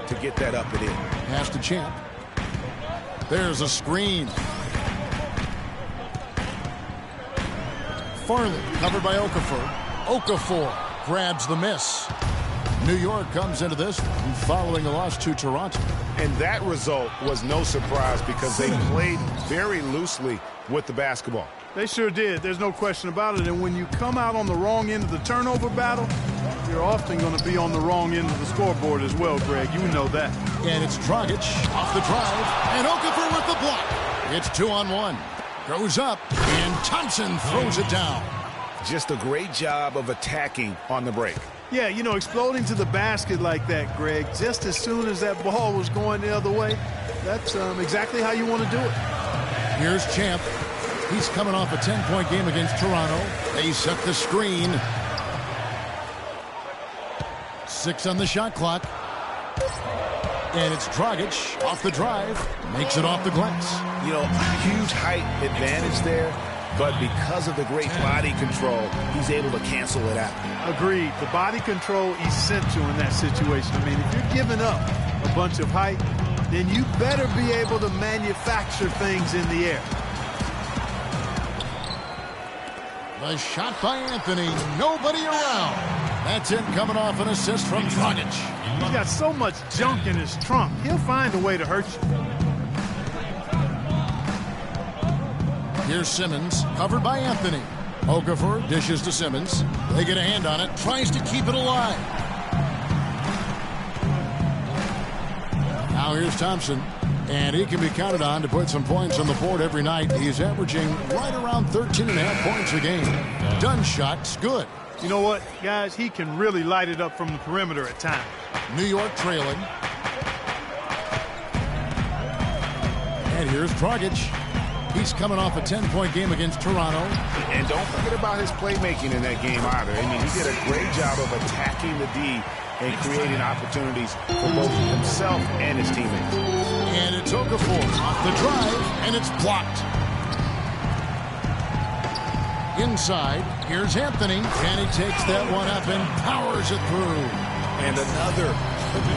to get that up and in. Pass to Champ. There's a screen. Farley covered by Okafor. Okafor grabs the miss. New York comes into this following a loss to Toronto. And that result was no surprise because they played very loosely with the basketball. They sure did. There's no question about it. And when you come out on the wrong end of the turnover battle, you're often going to be on the wrong end of the scoreboard as well, Greg. You know that. And it's Dragic off the drive. And Okafor with the block. It's 2-on-1. Goes up. And Thompson throws it down. Just a great job of attacking on the break. Yeah, you know, exploding to the basket like that, Greg, just as soon as that ball was going the other way, that's exactly how you want to do it. Here's Champ. He's coming off a 10-point game against Toronto. They set the screen. 6 on the shot clock. And it's Dragic off the drive. Makes it off the glass. You know, huge height advantage there. But because of the great body control, he's able to cancel it out. Agreed. The body control essential in that situation. I mean, if you're giving up a bunch of height, then you better be able to manufacture things in the air. The shot by Anthony. Nobody around. That's it, coming off an assist from Dragic. He's got so much junk in his trunk. He'll find a way to hurt you. Here's Simmons, covered by Anthony. Okafor dishes to Simmons. They get a hand on it, tries to keep it alive. Now here's Thompson, and he can be counted on to put some points on the board every night. He's averaging right around 13.5 points a game. Done shot's good. You know what, guys? He can really light it up from the perimeter at times. New York trailing. And here's Dragic. He's coming off a 10-point game against Toronto. And don't forget about his playmaking in that game either. I mean, he did a great job of attacking the D and creating opportunities for both himself and his teammates. And it's Okafor off the drive, and it's blocked. Inside, here's Anthony, and he takes that one up and powers it through. And another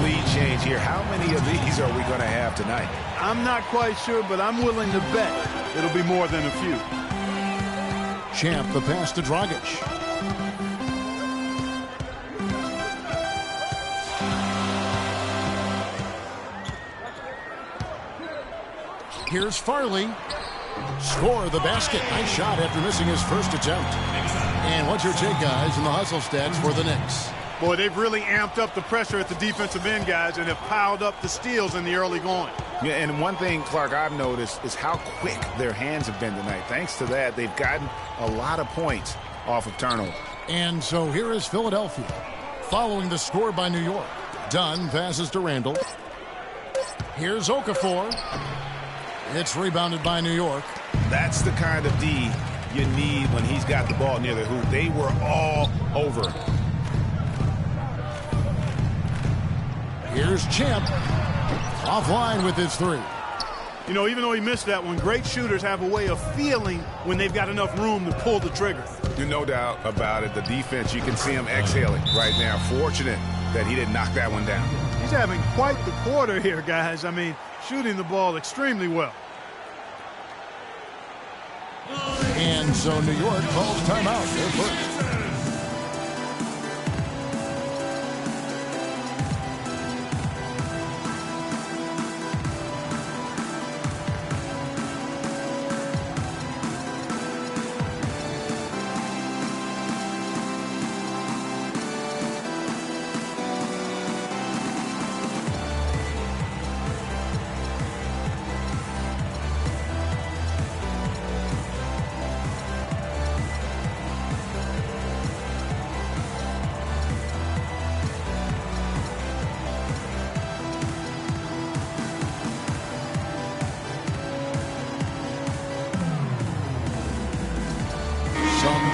lead change here. How many of these are we going to have tonight? I'm not quite sure, but I'm willing to bet it'll be more than a few. Champ, the pass to Dragic. Here's Farley. Score the basket. Nice shot after missing his first attempt. And what's your take, guys, in the hustle stats for the Knicks? Boy, they've really amped up the pressure at the defensive end, guys, and have piled up the steals in the early going. Yeah, and one thing, Clark, I've noticed is how quick their hands have been tonight. Thanks to that, they've gotten a lot of points off of turnover. And so here is Philadelphia, following the score by New York. Dunn passes to Randall. Here's Okafor. It's rebounded by New York. That's the kind of D you need when he's got the ball near the hoop. They were all over. Here's Champ. Offline with his three. You know, even though he missed that one, great shooters have a way of feeling when they've got enough room to pull the trigger. No doubt about it. The defense, you can see him exhaling right now. Fortunate that he didn't knock that one down. He's having quite the quarter here, guys. I mean, shooting the ball extremely well. And so New York calls timeout. They're first.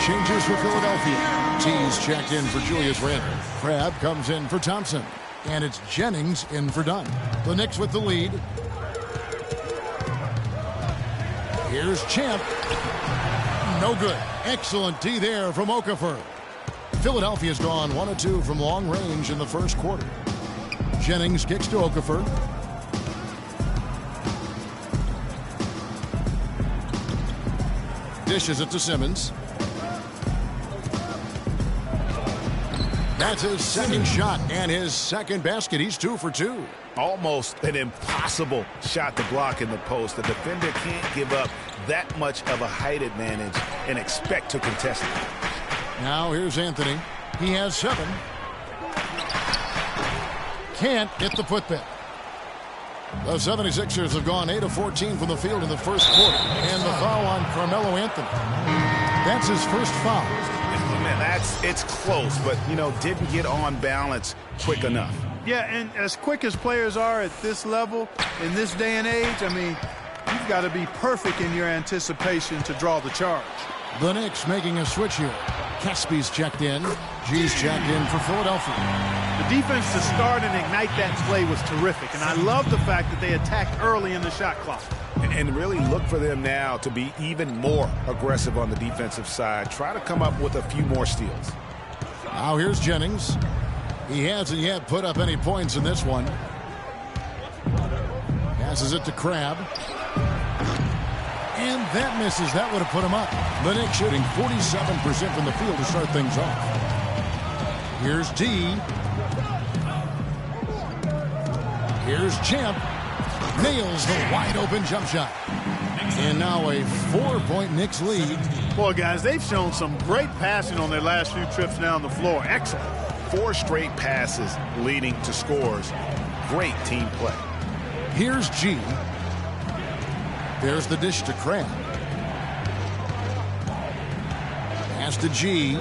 Changes for Philadelphia. Tees checked in for Julius Randle. Crabbe comes in for Thompson. And it's Jennings in for Dunn. The Knicks with the lead. Here's Champ. No good. Excellent D there from Okafor. Philadelphia's gone 1 of 2 from long range in the first quarter. Jennings kicks to Okafor. Dishes it to Simmons. That's his second shot and his second basket. He's 2 for 2. Almost an impossible shot to block in the post. The defender can't give up that much of a height advantage and expect to contest it. Now here's Anthony. He has 7. Can't get the putback. The 76ers have gone 8 of 14 from the field in the first quarter. And the foul on Carmelo Anthony. That's his first foul. Man, it's close, but, didn't get on balance quick enough. Yeah, and as quick as players are at this level, in this day and age, I mean, you've got to be perfect in your anticipation to draw the charge. The Knicks making a switch here. Caspi's checked in. G's checked in for Philadelphia. The defense to start and ignite that play was terrific, and I love the fact that they attacked early in the shot clock. And really look for them now to be even more aggressive on the defensive side. Try to come up with a few more steals. Now here's Jennings. He hasn't yet put up any points in this one. Passes it to Crabbe. And that misses. That would have put him up. The Knicks shooting 47% from the field to start things off. Here's D. Here's Champ. Nails the wide-open jump shot. And now a 4-point Knicks lead. Boy, guys, they've shown some great passing on their last few trips down the floor. Excellent. 4 straight passes leading to scores. Great team play. Here's G. There's the dish to Crabbe. Pass to G.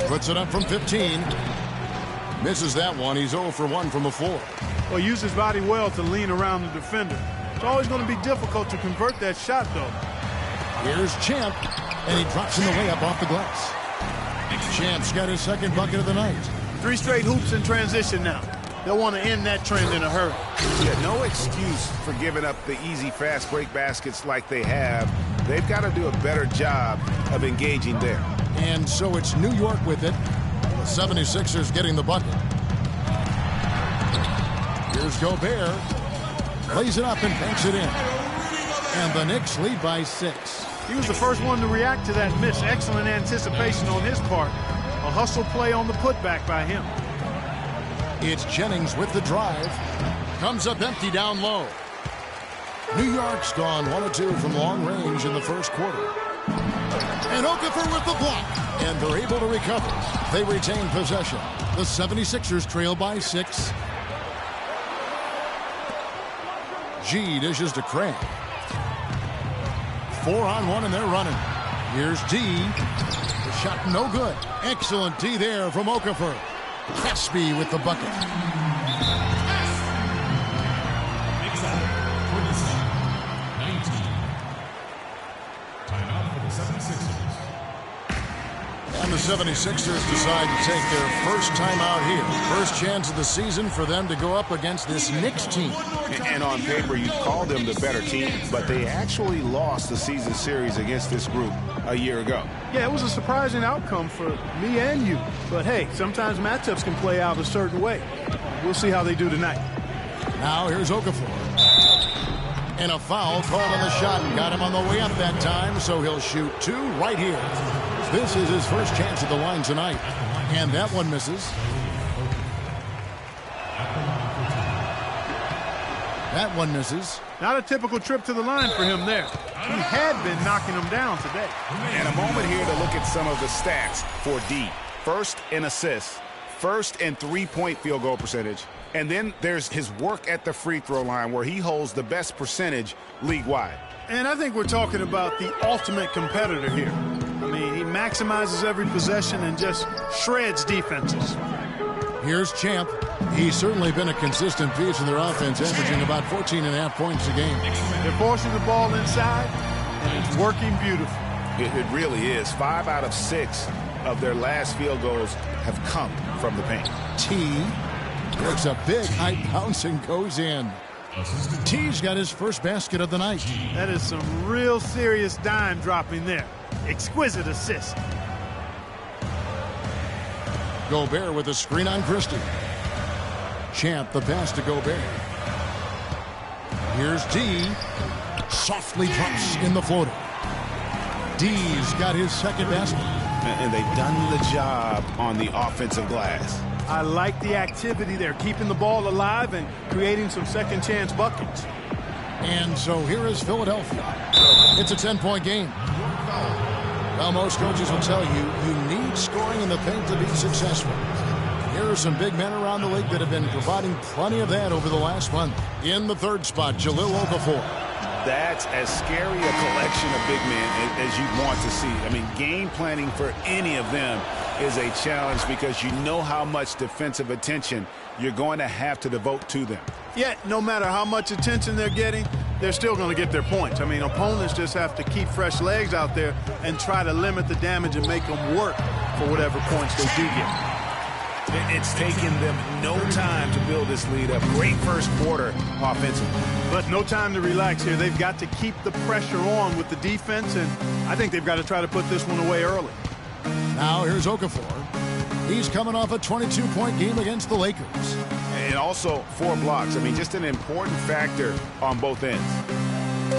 Puts it up from 15. Misses that one. He's 0 for 1 from the floor. Well, use his body well to lean around the defender. It's always going to be difficult to convert that shot, though. Here's Champ, and he drops in the layup off the glass. Champ's got his second bucket of the night. 3 straight hoops in transition now. They'll want to end that trend in a hurry. Yeah, no excuse for giving up the easy, fast break baskets like they have. They've got to do a better job of engaging there. And so it's New York with it. The 76ers getting the bucket. Here's Gobert. Plays it up and banks it in. And the Knicks lead by 6. He was the first one to react to that miss. Excellent anticipation on his part. A hustle play on the putback by him. It's Jennings with the drive. Comes up empty down low. New York's gone 1 of 2 from long range in the first quarter. And Okafor with the block. And they're able to recover. They retain possession. The 76ers trail by 6. G dishes to Crabbe. 4-on-1 and they're running. Here's D. The shot no good. Excellent D there from Okafor. Caspi with the bucket. And the 76ers decide to take their first time out here. First chance of the season for them to go up against this Knicks team. And on paper, you call them the better team, but they actually lost the season series against this group a year ago. Yeah, it was a surprising outcome for me and you. But, hey, sometimes matchups can play out a certain way. We'll see how they do tonight. Now here's Okafor. And a foul called on the shot. Got him on the way up that time, so he'll shoot 2 right here. This is his first chance at the line tonight. And that one misses. That one misses. Not a typical trip to the line for him there. He had been knocking him down today. And a moment here to look at some of the stats for D. First in assists, first in three-point field goal percentage, and then there's his work at the free throw line where he holds the best percentage league-wide. And I think we're talking about the ultimate competitor here. I mean, he maximizes every possession and just shreds defenses. Here's Champ. He's certainly been a consistent piece in their offense, averaging about 14.5 points a game. They're forcing the ball inside, and it's working beautifully. It really is. 5 out of 6 of their last field goals have come from the paint. T takes a big high bounce and goes in. T's got his first basket of the night. That is some real serious dime dropping there. Exquisite assist. Gobert with a screen on Christie. Champ, the pass to Gobert. Here's D. Softly drops in the floater. D's got his second basket. And they've done the job on the offensive glass. I like the activity there, keeping the ball alive and creating some second-chance buckets. And so here is Philadelphia. It's a 10-point game. Well, most coaches will tell you, you need scoring in the paint to be successful. Here are some big men around the league that have been providing plenty of that over the last month. In the third spot, Jahlil Okafor. That's as scary a collection of big men as you want to see. I mean, game planning for any of them is a challenge because you know how much defensive attention you're going to have to devote to them. Yet, no matter how much attention they're getting, they're still going to get their points. I mean, opponents just have to keep fresh legs out there and try to limit the damage and make them work for whatever points they do get. It's taken them no time to build this lead up. Great first quarter offensively. But no time to relax here. They've got to keep the pressure on with the defense, and I think they've got to try to put this one away early. Now here's Okafor. He's coming off a 22-point game against the Lakers. And also 4 blocks. I mean, just an important factor on both ends.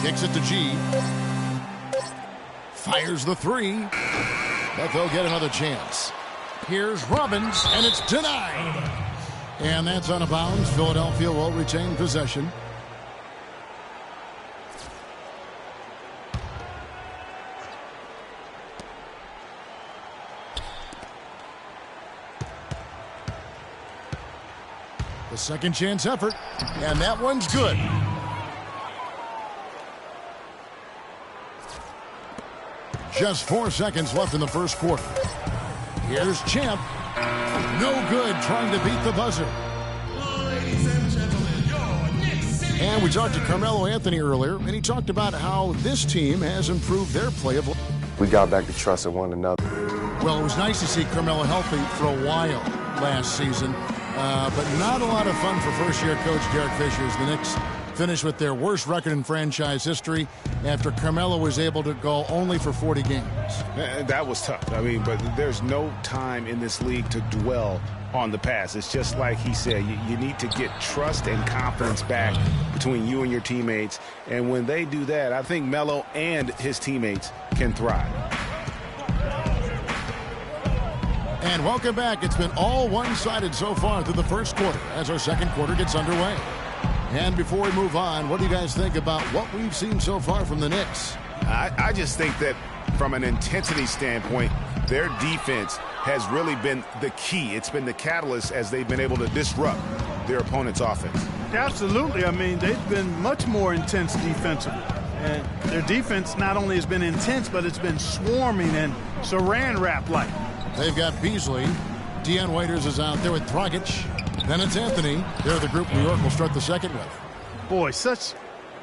Kicks it to G. Fires the 3. But they'll get another chance. Here's Robbins, and it's denied. And that's out of bounds. Philadelphia will retain possession. The second chance effort, and that one's good. Just 4 seconds left in the first quarter. Here's Champ. No good, trying to beat the buzzer. And we talked to Carmelo Anthony earlier, and he talked about how this team has improved their play of. We got back to trust in one another. Well, it was nice to see Carmelo healthy for a while last season, but not a lot of fun for first-year coach Derek Fisher as the Knicks finished with their worst record in franchise history after Carmelo was able to go only for 40 games. That was tough. I mean, but there's no time in this league to dwell on the past. It's just like he said, you need to get trust and confidence back between you and your teammates. And when they do that, I think Melo and his teammates can thrive. And welcome back. It's been all one-sided so far through the first quarter as our second quarter gets underway. And before we move on, what do you guys think about what we've seen so far from the Knicks? I just think that from an intensity standpoint, their defense has really been the key. It's been the catalyst as they've been able to disrupt their opponent's offense. Absolutely. I mean, they've been much more intense defensively. And their defense not only has been intense, but it's been swarming and saran wrap-like. They've got Beasley. Dion Waiters is out there with Dragic. Then it's Anthony. They're the group New York will start the second with. Boy, such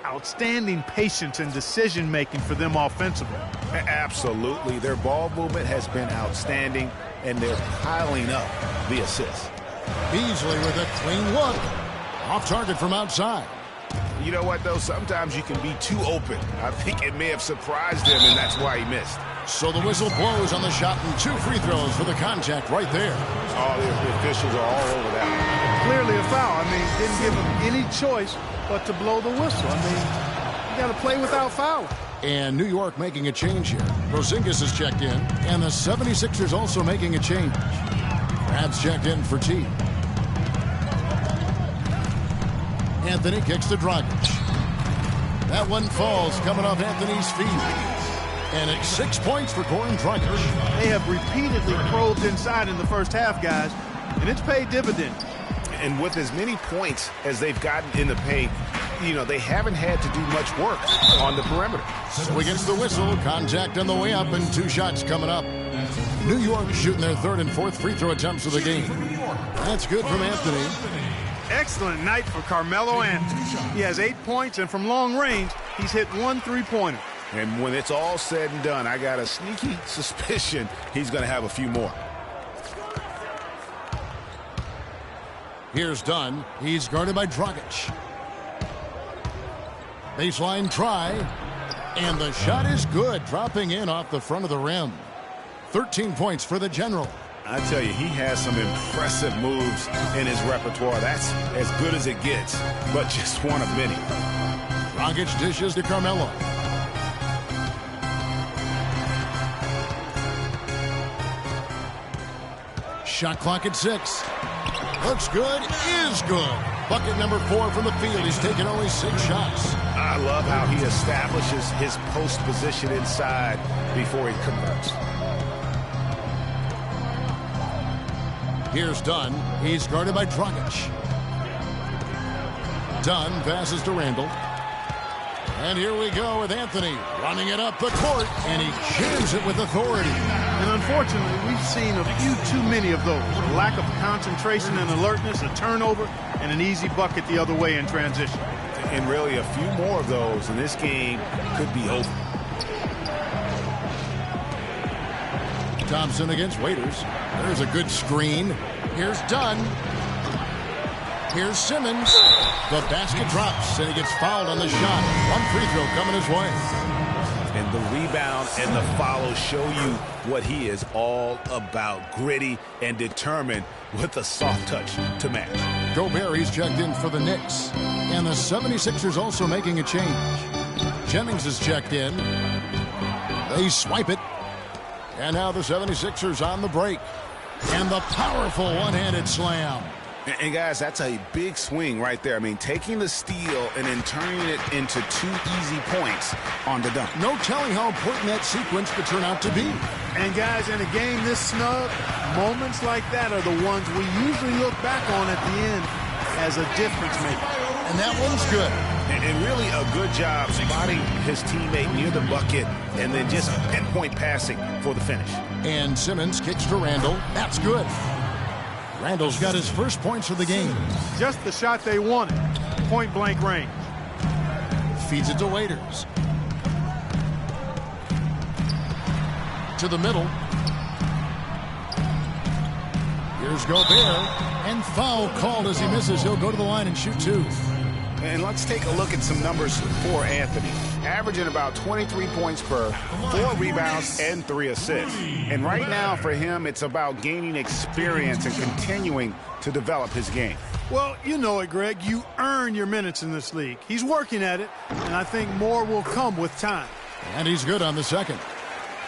outstanding patience and decision-making for them offensively. Absolutely. Their ball movement has been outstanding, and they're piling up the assists. Beasley with a clean look. Off target from outside. You know what, though? Sometimes you can be too open. I think it may have surprised him, and that's why he missed. So the whistle blows on the shot and 2 free throws for the contact right there. Oh, the officials are all over that. Clearly a foul. I mean, didn't give him any choice but to blow the whistle. I mean, you got to play without fouling. And New York making a change here. Porzingis is checked in, and the 76ers also making a change. Crabs checked in for T. Anthony kicks to Dragic. That one falls coming off Anthony's feet. And it's 6 points for Goran Dragic. They have repeatedly probed inside in the first half, guys, and it's paid dividends. And with as many points as they've gotten in the paint, you know, they haven't had to do much work on the perimeter. So against the whistle, contact on the way up, and 2 shots coming up. New York shooting their 3rd and 4th free throw attempts of the game. That's good from Anthony. Excellent night for Carmelo Anthony. He has 8 points, and from long range, he's hit 1 3-pointer. And when it's all said and done, I got a sneaky suspicion he's going to have a few more. Here's Dunn. He's guarded by Dragic. Baseline try. And the shot is good, dropping in off the front of the rim. 13 points for the General. I tell you, he has some impressive moves in his repertoire. That's as good as it gets, but just one of many. Dragic dishes to Carmelo. Shot clock at 6. Looks good, is good. Bucket number 4 from the field. He's taken only 6 shots. I love how he establishes his post position inside before he converts. Here's Dunn. He's guarded by Dragic. Dunn passes to Randall. And here we go with Anthony running it up the court, and he jams it with authority. And unfortunately, we've seen a few too many of those. A lack of concentration and alertness, a turnover, and an easy bucket the other way in transition. And really a few more of those, and this game could be over. Thompson against Waiters. There's a good screen. Here's Dunn. Here's Simmons. The basket drops, and he gets fouled on the shot. One free throw coming his way. And the rebound and the follow show you what he is all about. Gritty and determined with a soft touch to match. Gobert, he's checked in for the Knicks. And the 76ers also making a change. Jennings is checked in. They swipe it. And now the 76ers on the break. And the powerful one-handed slam. And guys, that's a big swing right there. I mean, taking the steal and then turning it into 2 easy points on the dunk. No telling how important that sequence could turn out to be. And guys, in a game this snug, moments like that are the ones we usually look back on at the end as a difference maker. And that one's good. And really a good job spotting his teammate near the bucket and then just pinpoint passing for the finish. And Simmons kicks to Randall. That's good. Randall's got his first points of the game. Just the shot they wanted. Point-blank range. Feeds it to Waiters. To the middle. Here's Gobert. And foul called as he misses. He'll go to the line and shoot 2. And let's take a look at some numbers for Anthony. Averaging about 23 points per 4 rebounds and 3 assists. And right now for him, it's about gaining experience and continuing to develop his game. Well, you know it, Greg. You earn your minutes in this league. He's working at it, and I think more will come with time. And he's good on the second.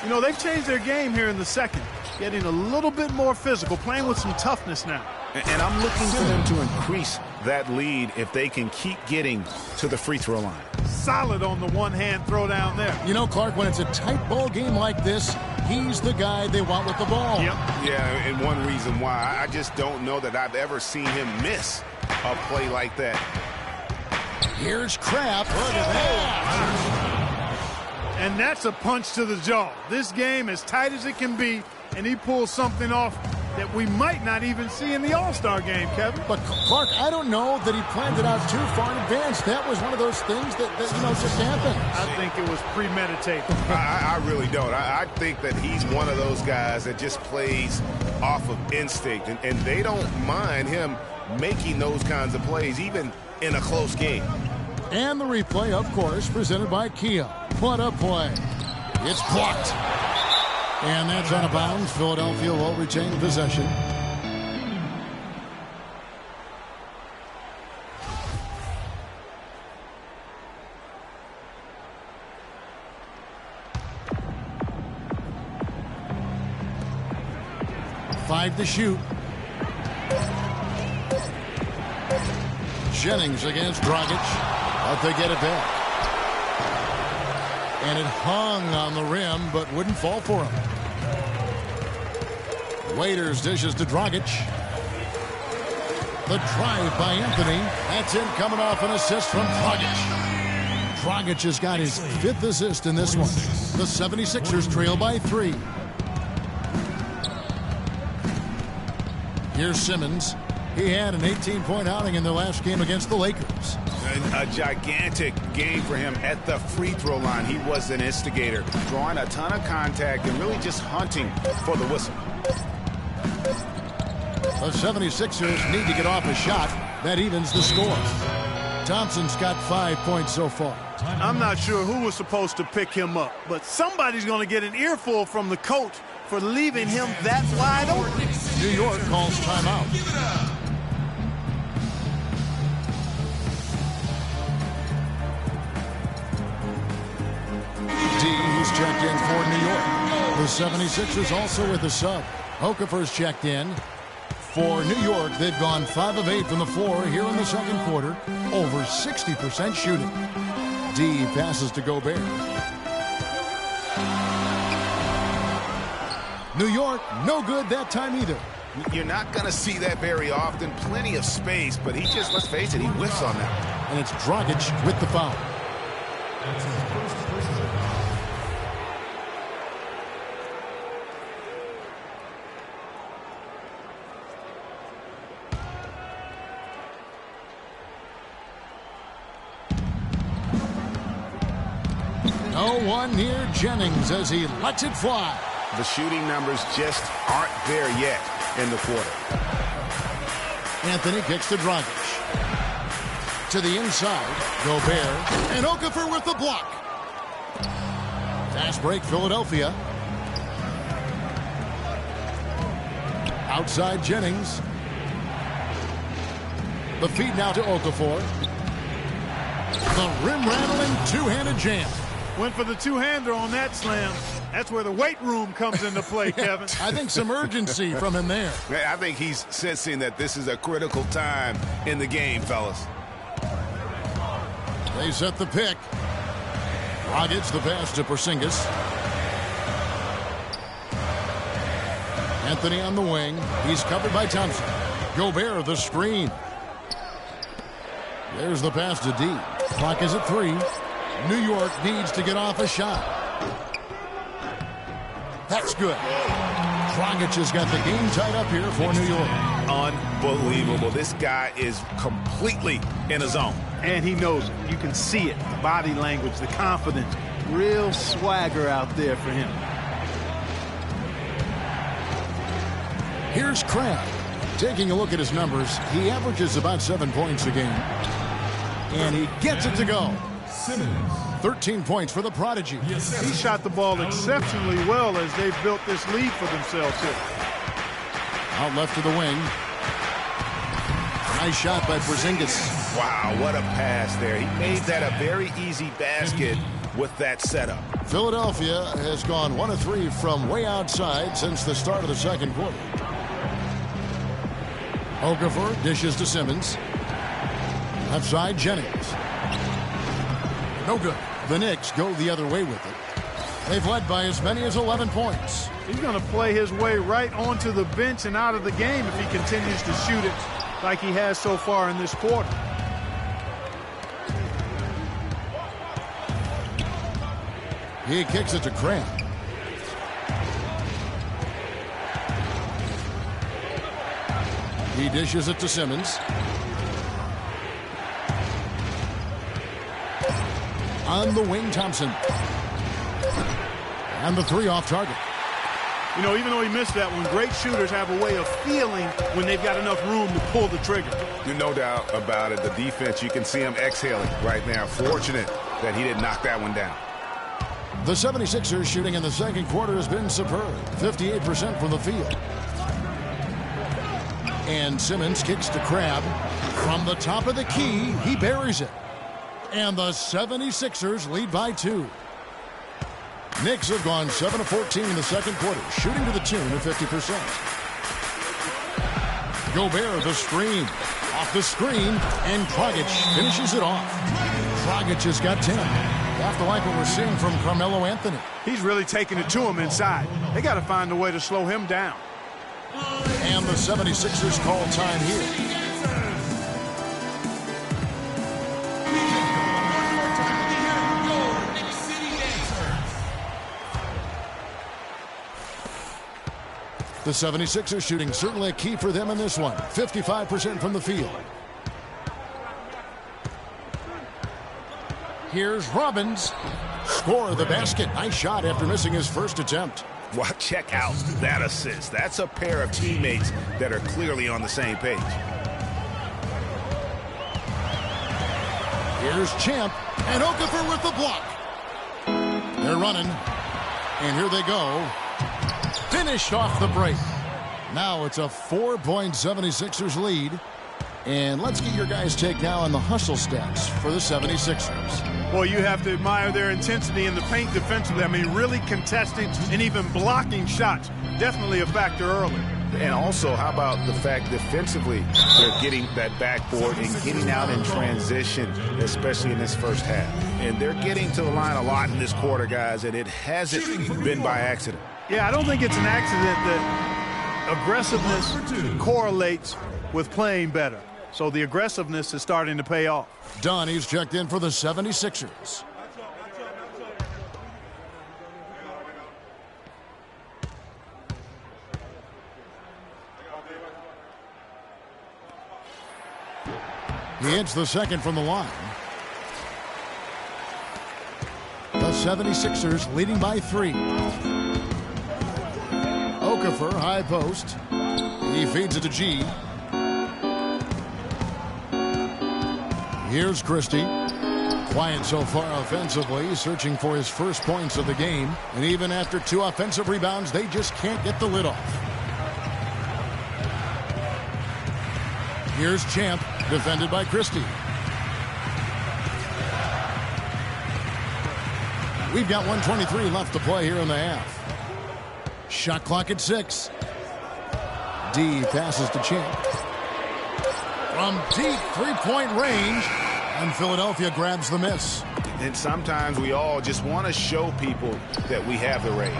You know, they've changed their game here in the second. Getting a little bit more physical, playing with some toughness now. And I'm looking for them to increase that lead if they can keep getting to the free throw line. Solid on the one-hand throw down there. You know, Clark, when it's a tight ball game like this, he's the guy they want with the ball. Yep. Yeah, and one reason why, I just don't know that I've ever seen him miss a play like that. Here's Kraft. Look at that. And that's a punch to the jaw. This game as tight as it can be, and he pulls something off that we might not even see in the All-Star game, Kevin. But, Clark, I don't know that he planned it out too far in advance. That was one of those things that just happened. I think it was premeditated. I really don't. I think that he's one of those guys that just plays off of instinct, and they don't mind him making those kinds of plays, even in a close game. And the replay, of course, presented by Kia. What a play. It's blocked. And that's out of bounds. Philadelphia will retain possession. Five to shoot. Jennings against Dragic. But they get it back. And it hung on the rim, but wouldn't fall for him. Waiters dishes to Dragic. The drive by Anthony. That's in, coming off an assist from Dragic. Dragic has got his 5th assist in this one. The 76ers trail by 3. Here's Simmons. He had an 18-point outing in their last game against the Lakers. A gigantic game for him at the free throw line. He was an instigator, drawing a ton of contact and really just hunting for the whistle. The 76ers need to get off a shot. That evens the score. Thompson's got 5 points so far. I'm not sure who was supposed to pick him up, but somebody's going to get an earful from the coach for leaving him that wide open. New York calls timeout. D, who's checked in for New York. The 76ers also with a sub. Okafor's checked in. For New York, they've gone 5 of 8 from the floor here in the second quarter. Over 60% shooting. D passes to Gobert. New York, no good that time either. You're not going to see that very often. Plenty of space, but he just, let's face it, he whiffs on that. And it's Dragic with the foul. No one near Jennings as he lets it fly. The shooting numbers just aren't there yet in the quarter. Anthony kicks to Dragic. To the inside, Gobert, and Okafor with the block. Fast break, Philadelphia. Outside Jennings. The feed now to Okafor. The rim-rattling two-handed jam. Went for the two-hander on that slam. That's where the weight room comes into play, Kevin. I think some urgency from him there. I think he's sensing that this is a critical time in the game, fellas. They set the pick. Dragic the pass to Porzingis. Anthony on the wing. He's covered by Thompson. Gobert the screen. There's the pass to D. Clock is at 3. New York needs to get off a shot. That's good. Dragic has got the game tied up here for New York. Unbelievable. This guy is completely in his zone. And he knows it. You can see it. The body language, the confidence. Real swagger out there for him. Here's Crabbe. Taking a look at his numbers, he averages about 7 points a game. And he gets it to go. 13 points for the Prodigy. He shot the ball exceptionally well as they've built this lead for themselves here. Out left to the wing. Nice shot by Porzingis. Wow, what a pass there. He made that a very easy basket with that setup. Philadelphia has gone 1 of 3 from way outside since the start of the second quarter. Okafor dishes to Simmons. Left side, Jennings. No good. The Knicks go the other way with it. They've led by as many as 11 points. He's going to play his way right onto the bench and out of the game if he continues to shoot it like he has so far in this quarter. He kicks it to Crabbe. He dishes it to Simmons. On the wing, Thompson. And the 3 off target. You know, even though he missed that one, great shooters have a way of feeling when they've got enough room to pull the trigger. No doubt about it. The defense, you can see him exhaling right now. Fortunate that he didn't knock that one down. The 76ers shooting in the second quarter has been superb. 58% from the field. And Simmons kicks to Crabbe. From the top of the key, he buries it. And the 76ers lead by 2. Knicks have gone 7 of 14 in the second quarter, shooting to the tune of 50%. Gobert the screen. Off the screen, and Dragic finishes it off. Dragic has got 10. Have to like what we're seeing from Carmelo Anthony. He's really taking it to him inside. They got to find a way to slow him down. And the 76ers call time here. The 76ers shooting certainly a key for them in this one. 55% from the field. Here's Robbins. Score of the basket. Nice shot after missing his first attempt. Well, check out that assist. That's a pair of teammates that are clearly on the same page. Here's Champ. And Okafor with the block. They're running. And here they go. finished off the break. Now it's a 4-point 76ers lead. And let's get your guys' take now on the hustle stats for the 76ers. Well, you have to admire their intensity in the paint defensively. I mean, really contesting and even blocking shots. Definitely a factor early. And also, how about the fact defensively they're getting that backboard and getting out in transition, especially in this first half. And they're getting to the line a lot in this quarter, guys, and it hasn't been by accident. Yeah, I don't think it's an accident that aggressiveness correlates with playing better. So the aggressiveness is starting to pay off. Dunn, he's checked in for the 76ers. He hits the second from the line. The 76ers leading by 3. Okafor, high post. He feeds it to G. Here's Christie. Quiet so far offensively, searching for his first points of the game. And even after 2 offensive rebounds, they just can't get the lid off. Here's Champ, defended by Christie. We've got 1:23 left to play here in the half. Shot clock at 6. D passes to Champ. From deep three-point range, and Philadelphia grabs the miss. And sometimes we all just want to show people that we have the range.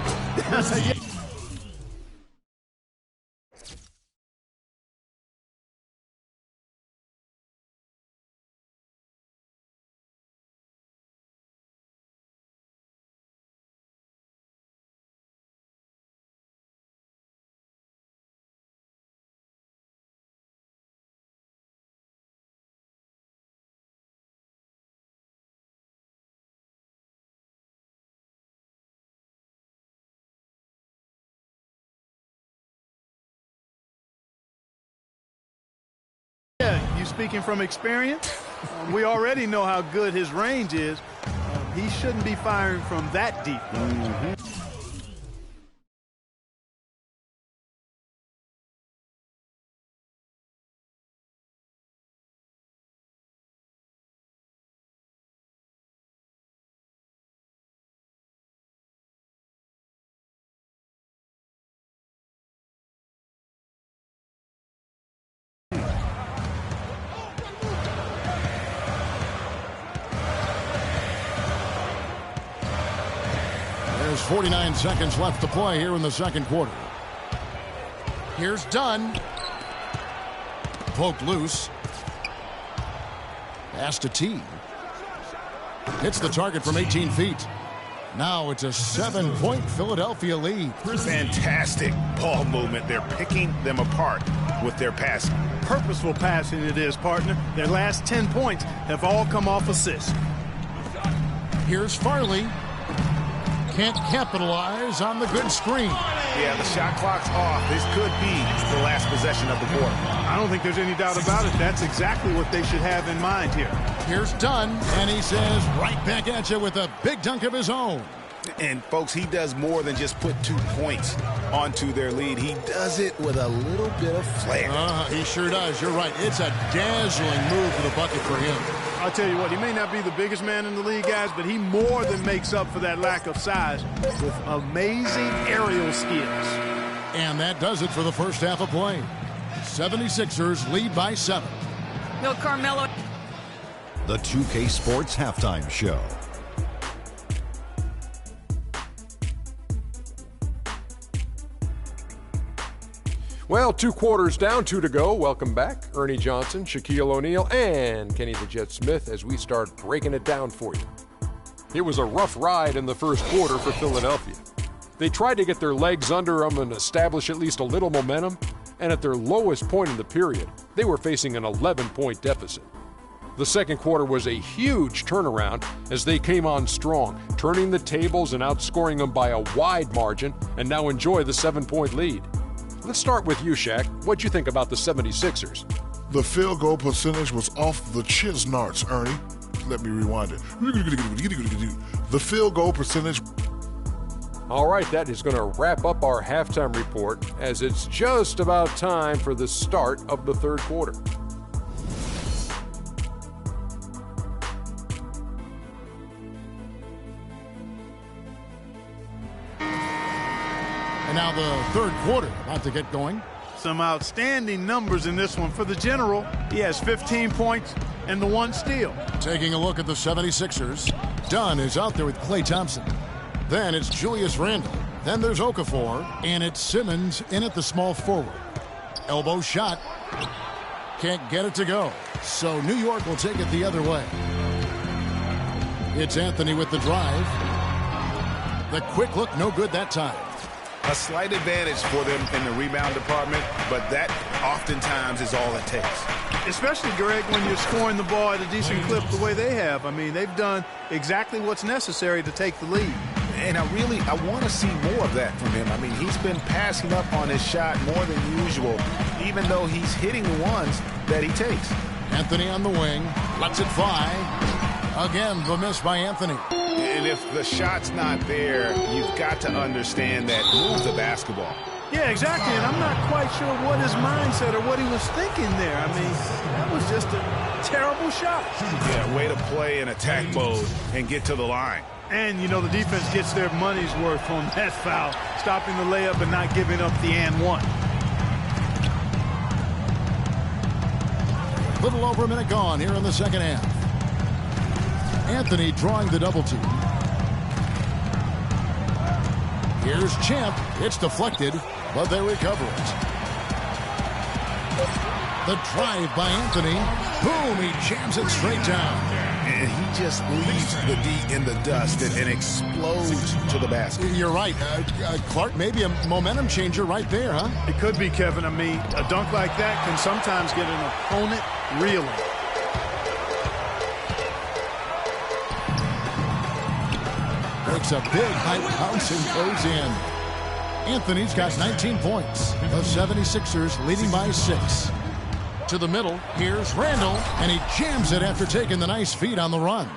Yeah, you speaking from experience? We already know how good his range is. He shouldn't be firing from that deep. There's 49 seconds left to play here in the second quarter. Here's Dunn. Poked loose. Pass to T. Hits the target from 18 feet. Now it's a 7-point Philadelphia lead. Fantastic ball movement. They're picking them apart with their passing. Purposeful passing it is, partner. Their last 10 points have all come off assists. Here's Farley. Can't capitalize on the good screen. Yeah, the shot clock's off. This could be the last possession of the quarter. I don't think there's any doubt about it. That's exactly what they should have in mind here. Here's Dunn, and he says right back at you with a big dunk of his own. And, folks, he does more than just put 2 points onto their lead. He does it with a little bit of flair. He sure does. You're right. It's a dazzling move to the bucket for him. I'll tell you what, he may not be the biggest man in the league, guys, but he more than makes up for that lack of size with amazing aerial skills. And that does it for the first half of play. 76ers lead by 7. No, Carmelo. The 2K Sports Halftime Show. Well, 2 quarters down, 2 to go. Welcome back, Ernie Johnson, Shaquille O'Neal, and Kenny the Jet Smith as we start breaking it down for you. It was a rough ride in the first quarter for Philadelphia. They tried to get their legs under them and establish at least a little momentum, and at their lowest point in the period, they were facing an 11-point deficit. The second quarter was a huge turnaround as they came on strong, turning the tables and outscoring them by a wide margin, and now enjoy the 7-point lead. Let's start with you, Shaq. What'd you think about the 76ers? The field goal percentage was off the Chisnarts, Ernie. Let me rewind it. The field goal percentage All right, that is going to wrap up our halftime report as it's just about time for the start of the third quarter. And now the third quarter about to get going. Some outstanding numbers in this one for the General. He has 15 points and the 1 steal. Taking a look at the 76ers. Dunn is out there with Klay Thompson. Then it's Julius Randle. Then there's Okafor. And it's Simmons in at the small forward. Elbow shot. Can't get it to go. So New York will take it the other way. It's Anthony with the drive. The quick look, no good that time. A slight advantage for them in the rebound department, but that oftentimes is all it takes. Especially, Greg, when you're scoring the ball at a decent clip the way they have. I mean, they've done exactly what's necessary to take the lead. And I want to see more of that from him. I mean, he's been passing up on his shot more than usual, even though he's hitting the ones that he takes. Anthony on the wing, lets it fly. Again, the miss by Anthony. And if the shot's not there, you've got to understand that move the basketball. Yeah, exactly, and I'm not quite sure what his mindset or what he was thinking there. I mean, that was just a terrible shot. Yeah, way to play in attack mode and get to the line. And, you know, the defense gets their money's worth on that foul, stopping the layup and not giving up the and one. Little over a minute gone here in the second half. Anthony drawing the double team. Here's Champ. It's deflected, but they recover it. The drive by Anthony. Boom, he jams it straight down. And he just leaves the D in the dust and explodes to the basket. You're right. Clark, maybe a momentum changer right there, huh? It could be, Kevin. I mean, a dunk like that can sometimes get an opponent reeling. Makes a big high bounce and goes in. Anthony's got 19 points. The 76ers leading by 6. To the middle, here's Randle, and he jams it after taking the nice feed on the run.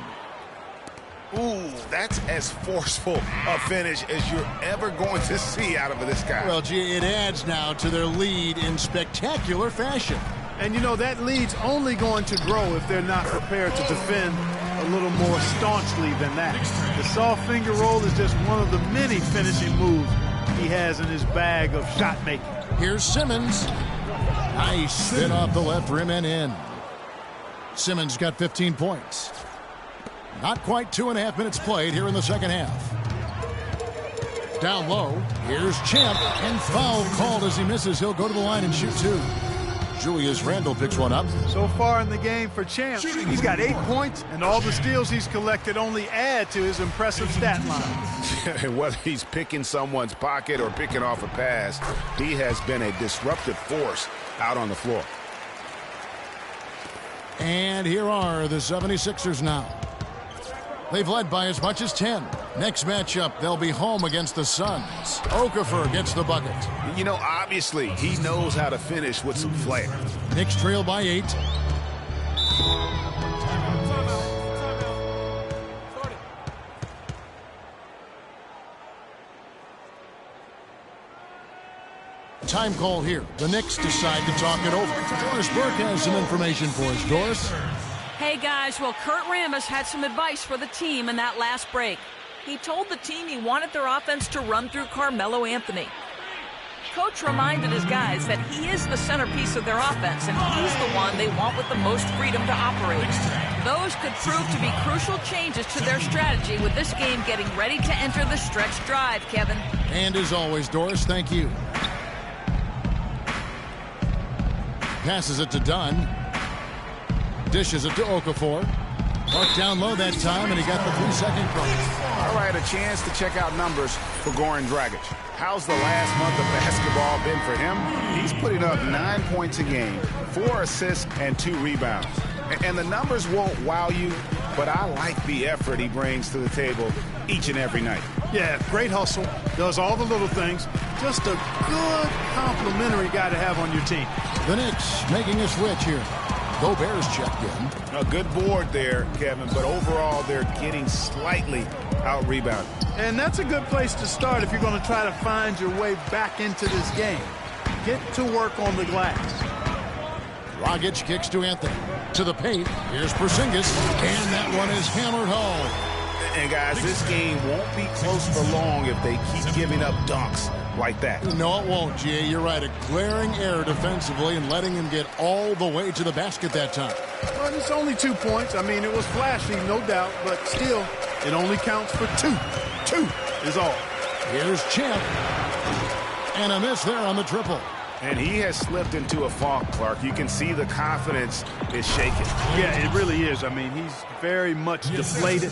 Ooh, that's as forceful a finish as you're ever going to see out of this guy. Well, gee, it adds now to their lead in spectacular fashion. And, you know, that lead's only going to grow if they're not prepared to defend a little more staunchly than that. The soft finger roll is just one of the many finishing moves he has in his bag of shot making. Here's Simmons. Nice spin off the left rim and in. Simmons got 15 points. Not quite 2.5 minutes played here in the second half. Down low, here's Champ, and foul called as he misses. He'll go to the line and shoot 2. Julius Randle picks one up. So far in the game for Champ, he's got 8 points, and all the steals he's collected only add to his impressive stat line. Whether he's picking someone's pocket or picking off a pass, he has been a disruptive force out on the floor. And here are the 76ers now. They've led by as much as 10. Next matchup, they'll be home against the Suns. Okafor gets the bucket. You know, obviously, he knows how to finish with some flair. Knicks trail by 8. Time call here. The Knicks decide to talk it over. Doris Burke has some information for us. Doris? Hey, guys. Well, Kurt Rambis had some advice for the team in that last break. He told the team he wanted their offense to run through Carmelo Anthony. Coach reminded his guys that he is the centerpiece of their offense, and he's the one they want with the most freedom to operate. Those could prove to be crucial changes to their strategy with this game getting ready to enter the stretch drive, Kevin. And as always, Doris, thank you. Passes it to Dunn. Dishes it to Okafor. Marked down low that time, and he got the 3-second clock. All right, a chance to check out numbers for Goran Dragic. How's the last month of basketball been for him? He's putting up 9 points a game, 4 assists, and 2 rebounds. And the numbers won't wow you, but I like the effort he brings to the table each and every night. Yeah, great hustle, does all the little things. Just a good complimentary guy to have on your team. The Knicks making a switch here. Gobert's checked in. A good board there, Kevin, but overall they're getting slightly out-rebounded. And that's a good place to start if you're going to try to find your way back into this game. Get to work on the glass. Dragic kicks to Anthony. To the paint. Here's Porzingis. And that one is hammered home. And guys, this game won't be close for long if they keep giving up dunks like that. No, it won't, G.A. You're right. A glaring error defensively and letting him get all the way to the basket that time. Well, it's only 2 points. I mean, it was flashy, no doubt, but still, it only counts for 2. 2 is all. Here's Champ. And a miss there on the triple. And he has slipped into a funk, Clark. You can see the confidence is shaken. Yeah, it really is. I mean, he's very much deflated.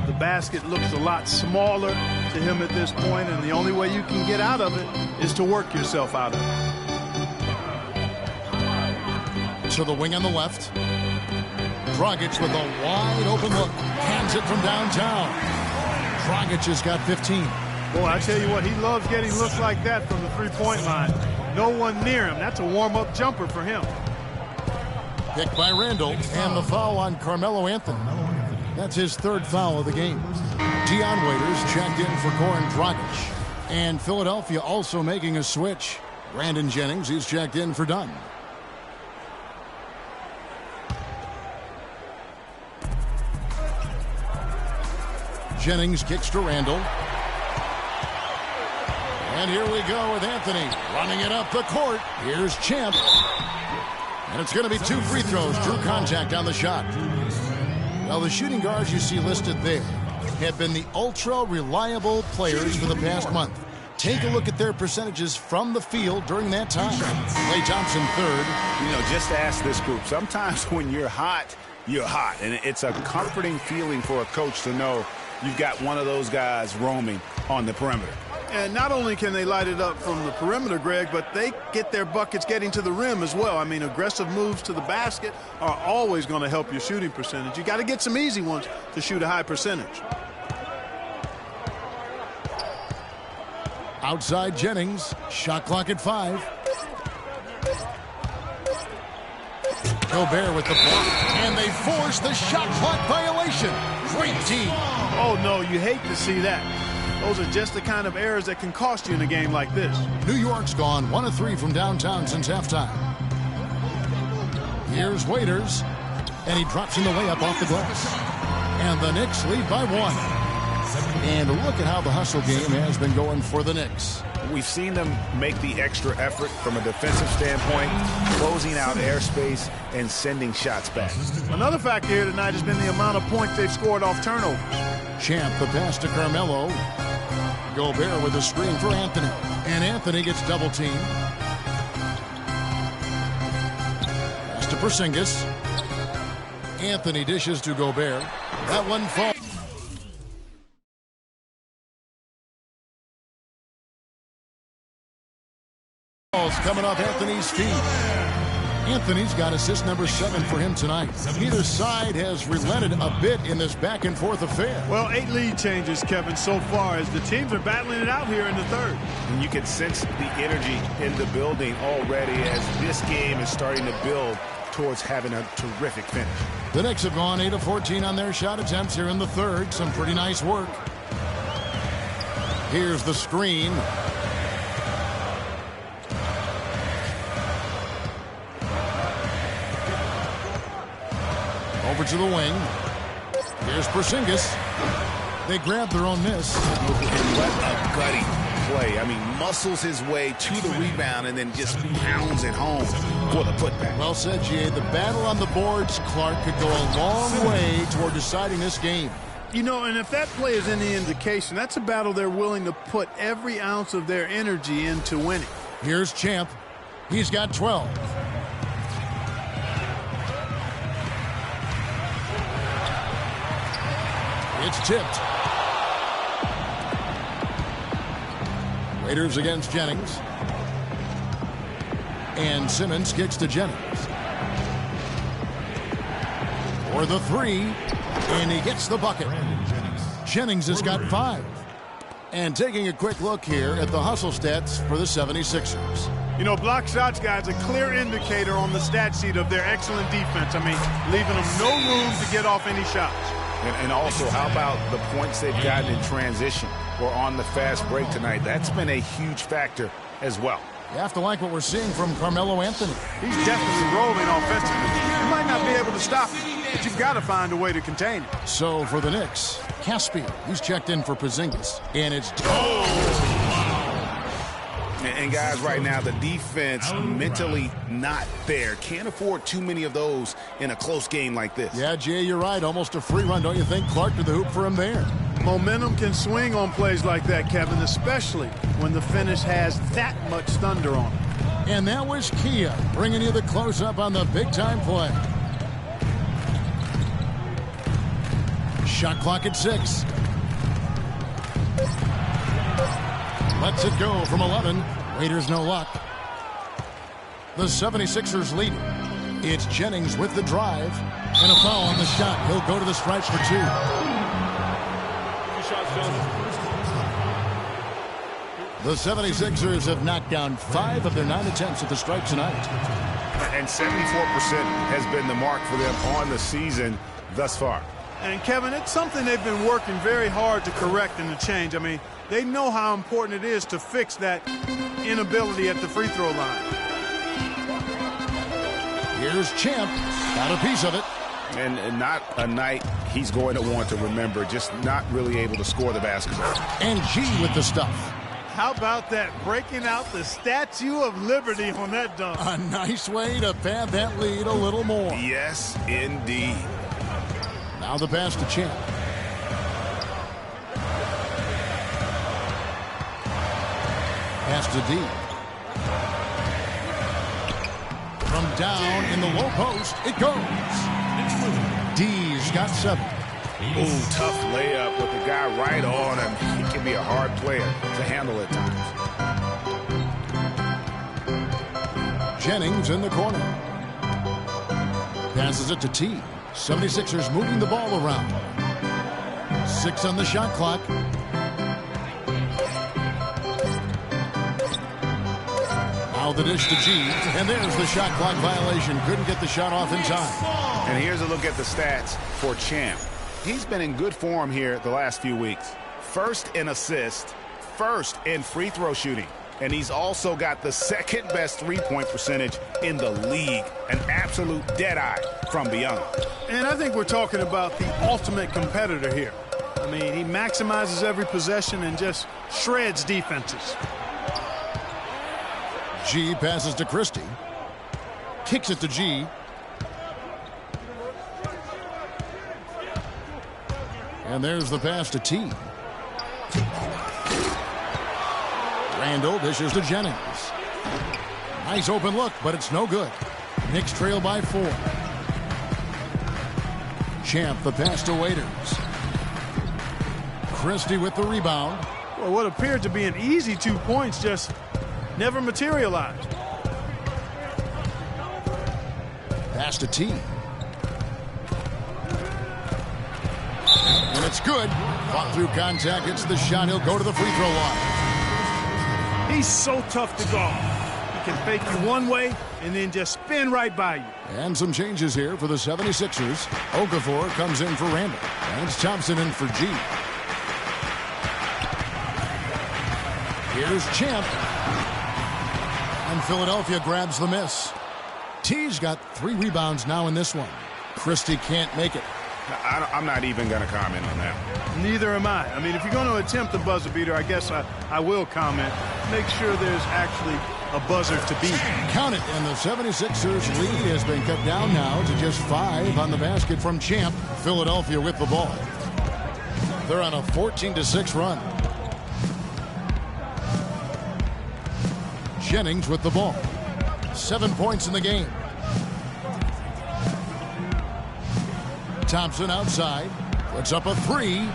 The basket looks a lot smaller to him at this point, and the only way you can get out of it is to work yourself out of it. To the wing on the left. Dragic with a wide open look. Hands it from downtown. Dragic has got 15. Boy, I tell you what, he loves getting looks like that from the three-point line. No one near him. That's a warm-up jumper for him. Picked by Randall, and the foul on Carmelo Anthony. That's his 3rd foul of the game. Dion Waiters checked in for Goran Dragic. And Philadelphia also making a switch. Brandon Jennings, he's checked in for Dunn. Jennings kicks to Randall. And here we go with Anthony running it up the court. Here's Champ. And it's going to be 2 free throws. True contact on the shot. Well, the shooting guards you see listed there have been the ultra-reliable players for the past month. Take a look at their percentages from the field during that time. Klay Thompson 3rd. You know, just ask this group. Sometimes when you're hot, you're hot. And it's a comforting feeling for a coach to know you've got one of those guys roaming on the perimeter. And not only can they light it up from the perimeter, Greg, but they get their buckets getting to the rim as well. I mean, aggressive moves to the basket are always going to help your shooting percentage. You got to get some easy ones to shoot a high percentage. Outside Jennings. Shot clock at 5. Gobert with the block. And they force the shot clock violation. Great team. Oh, no, you hate to see that. Those are just the kind of errors that can cost you in a game like this. New York's gone 1 of 3 from downtown since halftime. Here's Waiters. And he drops in the layup off the glass. And the Knicks lead by 1. And look at how the hustle game has been going for the Knicks. We've seen them make the extra effort from a defensive standpoint, closing out airspace and sending shots back. Another factor here tonight has been the amount of points they've scored off turnovers. Champ, the pass to Carmelo. Gobert with a screen for Anthony. And Anthony gets double-teamed. Pass to Porzingis. Anthony dishes to Gobert. That one falls. Coming off Anthony's feet. Anthony's got assist number 7 for him tonight. Neither side has relented a bit in this back-and-forth affair. Well, 8 lead changes, Kevin, so far as the teams are battling it out here in the 3rd. And you can sense the energy in the building already as this game is starting to build towards having a terrific finish. The Knicks have gone 8 of 14 on their shot attempts here in the 3rd. Some pretty nice work. Here's the screen. Over to the wing. Here's Porzingis. They grab their own miss. And what a gutty play. I mean, muscles his way to the rebound and then just pounds it home for the putback. Well said, G.A. The battle on the boards, Clark, could go a long way toward deciding this game. You know, and if that play is any indication, that's a battle they're willing to put every ounce of their energy into winning. Here's Champ. He's got 12. It's tipped. Waiters against Jennings. And Simmons kicks to Jennings. For the 3. And he gets the bucket. Jennings has got 5. And taking a quick look here at the hustle stats for the 76ers. You know, block shots, guys, a clear indicator on the stat sheet of their excellent defense. I mean, leaving them no room to get off any shots. And also, how about the points they've gotten in transition or on the fast break tonight? That's been a huge factor as well. You have to like what we're seeing from Carmelo Anthony. He's definitely rolling offensively. You might not be able to stop him, but you've got to find a way to contain it. So for the Knicks, Caspi, he's checked in for Porzingis. And it's... And guys, right now, the defense mentally not there. Can't afford too many of those in a close game like this. Yeah, Jay, you're right. Almost a free run, don't you think? Clark to the hoop for him there. Momentum can swing on plays like that, Kevin, especially when the finish has that much thunder on it. And that was Kia bringing you the close-up on the big-time play. Shot clock at 6. Lets it go from 11. Raiders no luck. The 76ers lead. It's Jennings with the drive. And a foul on the shot. He'll go to the stripe for 2. The 76ers have knocked down 5 of their 9 attempts at the stripe tonight. And 74% has been the mark for them on the season thus far. And, Kevin, it's something they've been working very hard to correct and to change. I mean, they know how important it is to fix that inability at the free throw line. Here's Champ. Got a piece of it. And not a night he's going to want to remember, just not really able to score the basketball. And G with the stuff. How about that, breaking out the Statue of Liberty on that dunk? A nice way to pad that lead a little more. Yes, indeed. Now the pass to Champ. Pass to D. From down in the low post, it goes. D's got 7. Ooh, tough layup with the guy right on him. He can be a hard player to handle at times. Jennings in the corner. Passes it to T. 76ers moving the ball around. 6 on the shot clock. Now the dish to G. And there's the shot clock violation. Couldn't get the shot off in time. And here's a look at the stats for Champ. He's been in good form here the last few weeks. First in assists, first in free throw shooting. And he's also got the second best three-point percentage in the league. An absolute dead-eye from beyond. And I think we're talking about the ultimate competitor here. I mean, he maximizes every possession and just shreds defenses. G passes to Christie. Kicks it to G. And there's the pass to T. Randall dishes to Jennings. Nice open look, but it's no good. Knicks trail by 4. Champ the pass to Waiters. Christie with the rebound. Well, what appeared to be an easy 2 points just never materialized. Pass to T. And it's good. Fought through contact. It's the shot. He'll go to the free throw line. He's so tough to guard. He can fake you one way and then just spin right by you. And some changes here for the 76ers. Okafor comes in for Randall. And it's Thompson in for G. Here's Champ. And Philadelphia grabs the miss. T's got 3 rebounds now in this one. Christie can't make it. I'm not even going to comment on that. Neither am I. I mean, if you're going to attempt a buzzer beater, I guess I will comment. Make sure there's actually a buzzer to beat. Count it, and the 76ers lead has been cut down now to just 5 on the basket from Champ. Philadelphia with the ball. They're on a 14-6 run. Jennings with the ball. 7 points in the game. Thompson outside. Puts up a 3.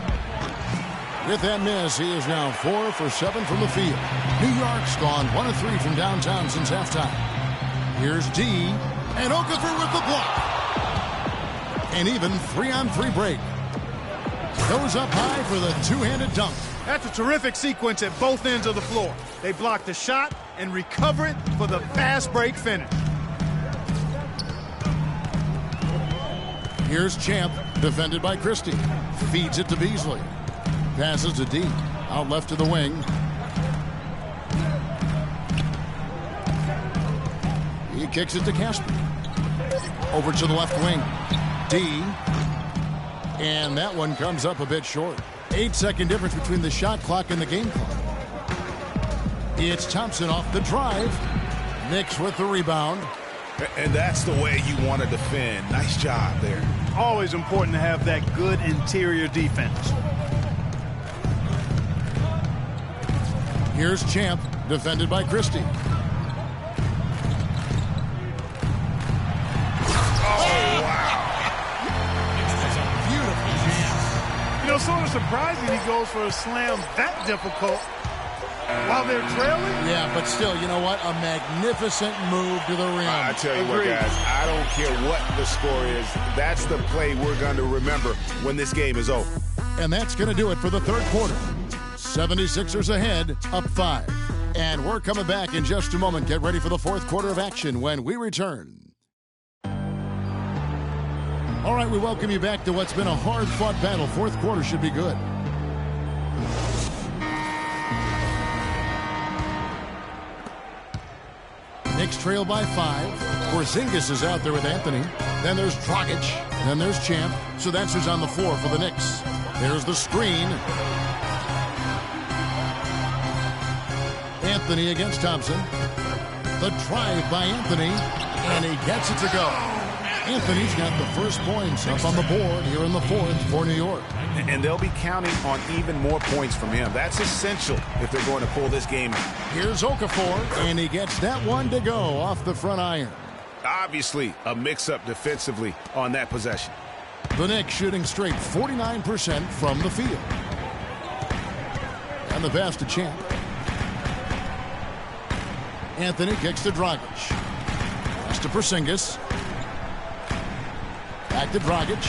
With that miss, he is now 4 for 7 from the field. New York's gone 1 of 3 from downtown since halftime. Here's D. And Okafor with the block. An even 3-on-3 break. Goes up high for the two-handed dunk. That's a terrific sequence at both ends of the floor. They block the shot, and recover it for the fast break finish. Here's Champ, defended by Christie. Feeds it to Beasley. Passes to deep. Out left to the wing. He kicks it to Casper. Over to the left wing. D. And that one comes up a bit short. 8-second difference between the shot clock and the game clock. It's Thompson off the drive. Knicks with the rebound. And that's the way you want to defend. Nice job there. Always important to have that good interior defense. Here's Champ, defended by Christie. Oh, wow. Beautiful jam. You know, sort of surprising he goes for a slam that difficult while they're trailing. Yeah, but still, you know what? A magnificent move to the rim. I tell you what, guys, I don't care what the score is. That's the play we're going to remember when this game is over. And that's going to do it for the third quarter. 76ers ahead, up 5. And we're coming back in just a moment. Get ready for the fourth quarter of action when we return. All right, we welcome you back to what's been a hard-fought battle. Fourth quarter should be good. Knicks trail by 5. Porzingis is out there with Anthony. Then there's Dragic. Then there's Champ. So that's who's on the floor for the Knicks. There's the screen. Anthony against Thompson. The drive by Anthony. And he gets it to go. Anthony's got the first points up on the board here in the fourth for New York. And they'll be counting on even more points from him. That's essential if they're going to pull this game out. Here's Okafor, and he gets that one to go off the front iron. Obviously, a mix-up defensively on that possession. The Knicks shooting straight 49% from the field. And the pass to Champ. Anthony kicks to Dragic. Pass to Porzingis. Back to Dragic.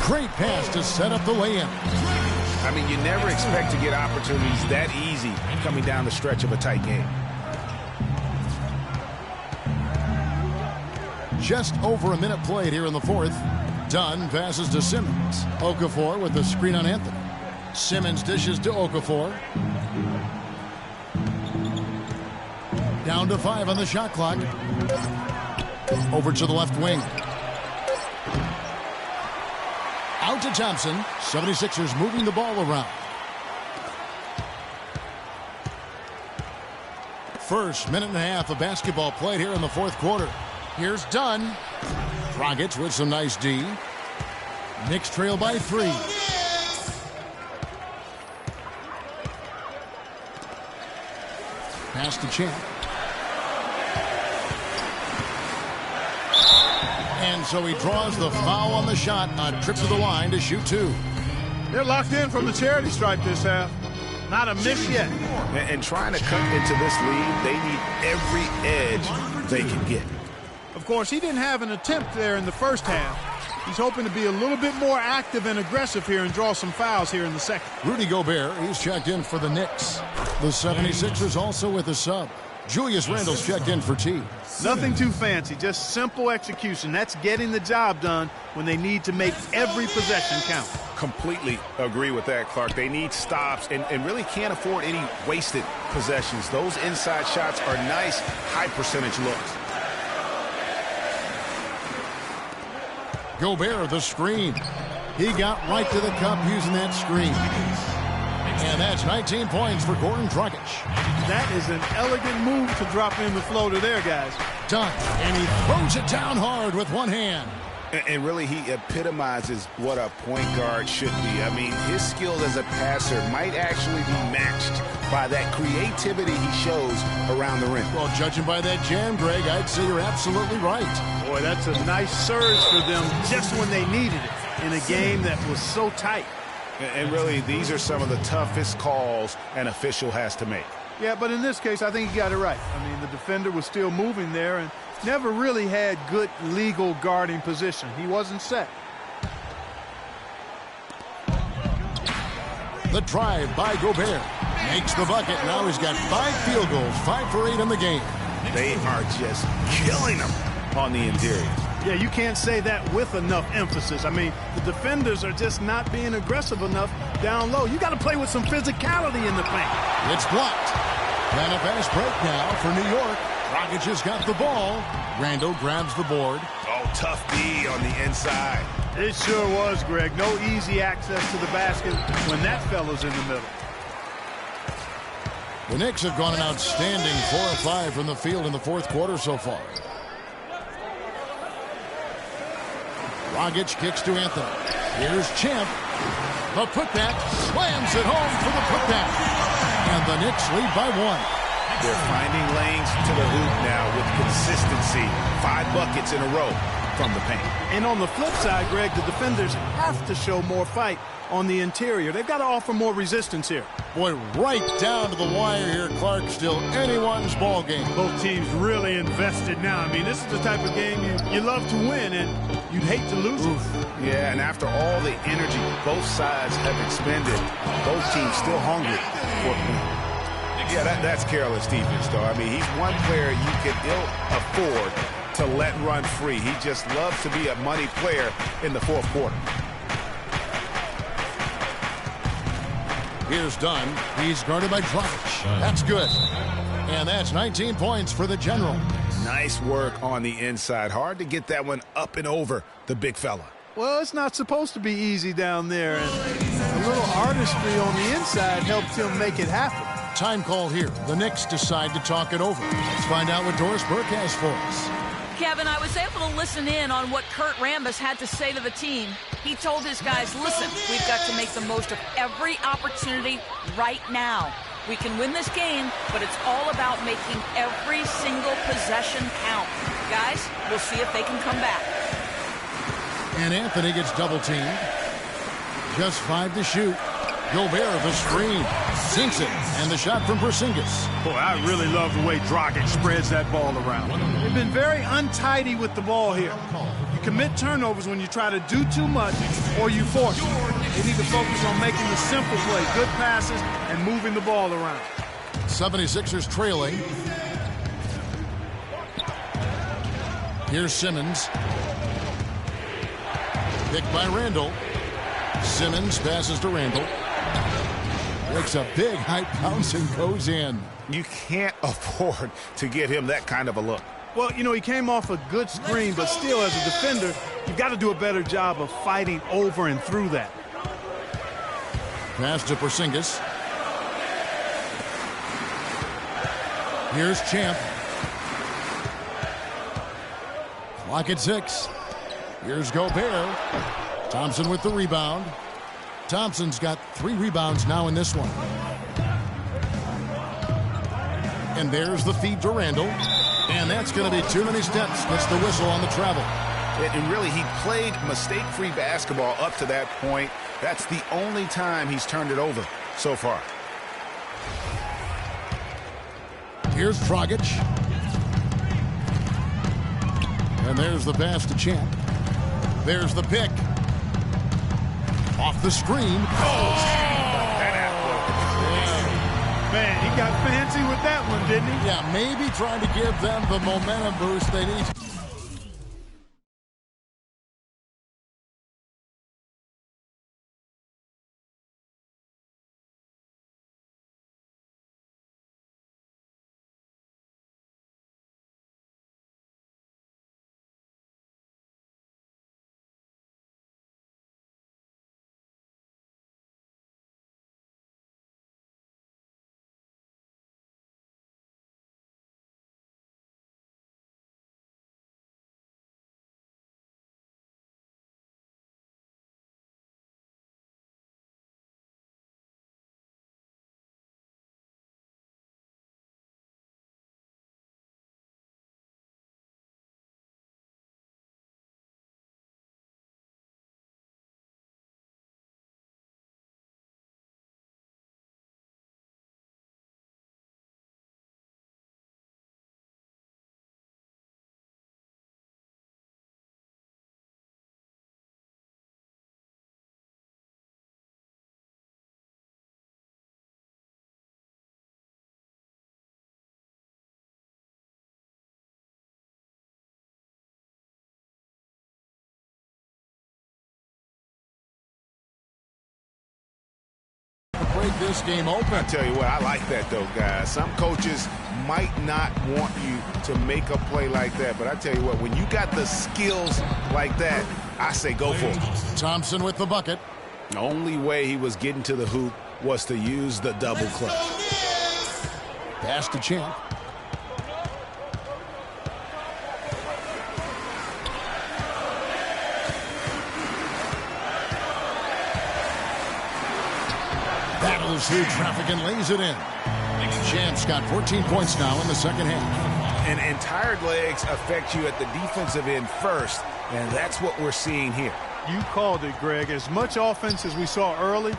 Great pass to set up the lay-in. I mean, you never expect to get opportunities that easy coming down the stretch of a tight game. Just over a minute played here in the fourth. Dunn passes to Simmons. Okafor with the screen on Anthony. Simmons dishes to Okafor. Down to 5 on the shot clock. Over to the left wing. Out to Thompson. 76ers moving the ball around. First minute and a half of basketball played here in the fourth quarter. Here's Dunn. Dragic with some nice D. Knicks trail by 3. Pass to Champ. And so he draws the foul on the shot. A trip to the line to shoot 2. They're locked in from the charity stripe this half. Not a miss yet. And trying to cut into this lead, they need every edge they can get. Of course, he didn't have an attempt there in the first half. He's hoping to be a little bit more active and aggressive here and draw some fouls here in the second. Rudy Gobert, he's checked in for the Knicks. The 76ers also with a sub. Julius Randle's checked in for T. Nothing too fancy, just simple execution. That's getting the job done when they need to make every possession count. Completely agree with that, Clark. They need stops and really can't afford any wasted possessions. Those inside shots are nice, high-percentage looks. Gobert, the screen. He got right to the cup using that screen. And that's 19 points for Goran Dragic. That is an elegant move to drop in the floater there, guys. Done. And he throws it down hard with one hand. And really, he epitomizes what a point guard should be. I mean, his skills as a passer might actually be matched by that creativity he shows around the rim. Well, judging by that jam, Greg, I'd say you're absolutely right. Boy, that's a nice surge for them just when they needed it in a game that was so tight. And really, these are some of the toughest calls an official has to make. Yeah, but in this case, I think he got it right. I mean, the defender was still moving there and never really had good legal guarding position. He wasn't set. The drive by Gobert. Makes the bucket. Now he's got 5 field goals, 5 for 8 in the game. They are just killing them on the interior. Yeah, you can't say that with enough emphasis. I mean, the defenders are just not being aggressive enough down low. You got to play with some physicality in the paint. It's blocked. And a fast break now for New York. Dragic has got the ball. Randall grabs the board. Oh, tough D on the inside. It sure was, Greg. No easy access to the basket when that fella's in the middle. The Knicks have gone an outstanding 4 of 5 from the field in the fourth quarter so far. Dragic kicks to Anthony. Here's Champ. The putback slams it home for the putback. And the Knicks lead by 1. They're finding lanes to the hoop now with consistency. 5 buckets in a row from the paint. And on the flip side, Greg, the defenders have to show more fight on the interior. They've got to offer more resistance here. Boy, right down to the wire here, Clark. Still anyone's ball game. Both teams really invested now. I mean, this is the type of game you love to win, and you'd hate to lose it. Yeah, and after all the energy both sides have expended, both teams still hungry for a win. Yeah, that's careless defense, though. I mean, he's one player you can ill afford to let run free. He just loves to be a money player in the fourth quarter. Here's Dunn. He's guarded by Dragic. That's good. And that's 19 points for the General. Nice work on the inside. Hard to get that one up and over the big fella. Well, it's not supposed to be easy down there, and a little artistry on the inside helped him make it happen. Time call here. The Knicks decide to talk it over. Let's find out what Doris Burke has for us. Kevin, I was able to listen in on what Kurt Rambis had to say to the team. He told his guys, listen, we've got to make the most of every opportunity right now. We can win this game, but it's all about making every single possession count. Guys, we'll see if they can come back. And Anthony gets double-teamed. Just 5 to shoot. Gobert, the screen. Sinks it. And the shot from Porzingis. Boy, I really love the way Dragic spreads that ball around. They've been very untidy with the ball here. You commit turnovers when you try to do too much or you force it. They need to focus on making the simple play, good passes, and moving the ball around. 76ers trailing. Here's Simmons. Picked by Randall. Simmons passes to Randall. Makes a big high bounce and goes in. You can't afford to get him that kind of a look. Well, you know, he came off a good screen, but still, as a defender, you've got to do a better job of fighting over and through that. Pass to Porzingis. Here's Champ. Clock at 6. Here's Gobert. Thompson with the rebound. Thompson's got 3 rebounds now in this one. And there's the feed to Randall. And that's going to be too many steps. Gets the whistle on the travel. And really, he played mistake-free basketball up to that point. That's the only time he's turned it over so far. Here's Dragic. And there's the pass to Champ. There's the pick. Off the screen. Man, he got fancy with that one, didn't he? Yeah, maybe trying to give them the momentum boost they need. break this game open. I tell you what, I like that, though, guys. Some coaches might not want you to make a play like that, but I tell you what, when you got the skills like that, I say go for it. Thompson with the bucket. The only way he was getting to the hoop was to use the double clutch. Pass to Champ. Battles through traffic and lays it in. Champ's got 14 points now in the second half. And tired legs affect you at the defensive end first, and that's what we're seeing here. You called it, Greg. As much offense as we saw early,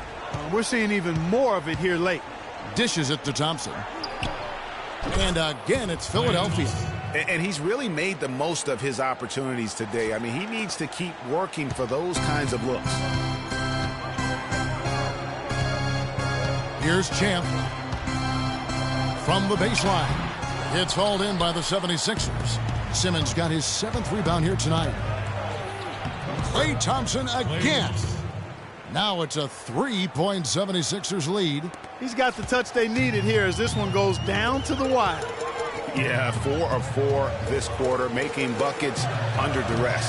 we're seeing even more of it here late. Dishes it to Thompson. And again, it's Philadelphia. And he's really made the most of his opportunities today. I mean, he needs to keep working for those kinds of looks. Here's Champ. From the baseline. It's hauled in by the 76ers. Simmons got his 7th rebound here tonight. Klay Thompson again. Now it's a 3-point 76ers lead. He's got the touch they needed here as this one goes down to the wire. Yeah, 4 of 4 this quarter, making buckets under duress.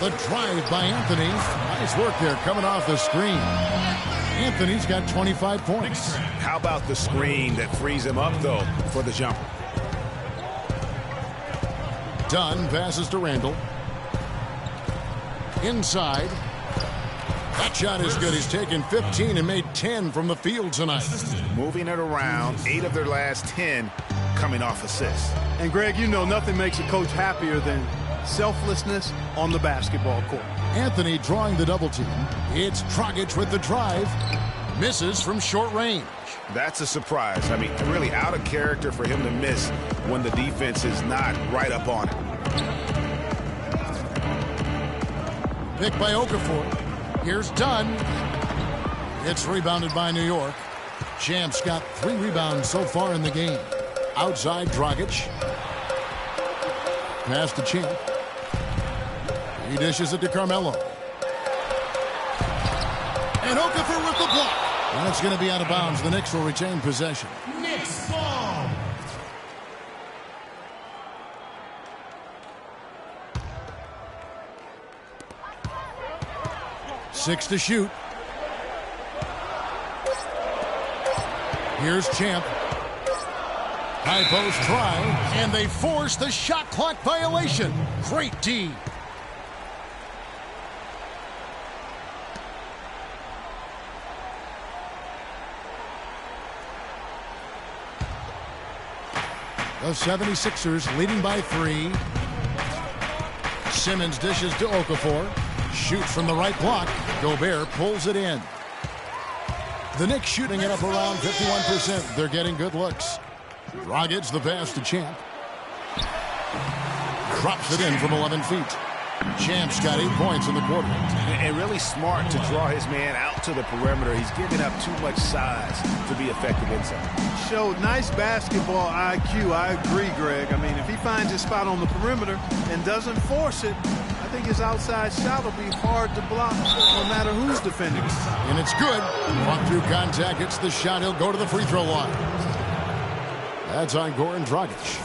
The drive by Anthony. Nice work there coming off the screen. Anthony's got 25 points. How about the screen that frees him up, though, for the jumper? Dunn passes to Randall. Inside. That shot is good. He's taken 15 and made 10 from the field tonight. Moving it around, 8 of their last 10 coming off assists. And, Greg, you know nothing makes a coach happier than selflessness on the basketball court. Anthony drawing the double team. It's Dragic with the drive. Misses from short range. That's a surprise. I mean, really out of character for him to miss when the defense is not right up on it. Pick by Okafor. Here's Dunn. It's rebounded by New York. Champ's got 3 rebounds so far in the game. Outside Dragic. Pass to Champ. He dishes it to Carmelo. And Okafor with the block. That's going to be out of bounds. The Knicks will retain possession. Knicks ball. Six to shoot. Here's Champ. High post try, and they force the shot clock violation. Great D. The 76ers leading by 3. Simmons dishes to Okafor. Shoots from the right block. Gobert pulls it in. The Knicks shooting it up around 51%. They're getting good looks. Dragic the pass to Champ. Drops it in from 11 feet. Champ's got 8 points in the quarter. And really smart to draw his man out to the perimeter. He's giving up too much size to be effective inside. Showed nice basketball IQ. I agree, Greg. I mean, if he finds his spot on the perimeter and doesn't force it, I think his outside shot will be hard to block no matter who's defending it. And it's good. Walk through contact, hits the shot. He'll go to the free throw line. That's on Goran Dragic.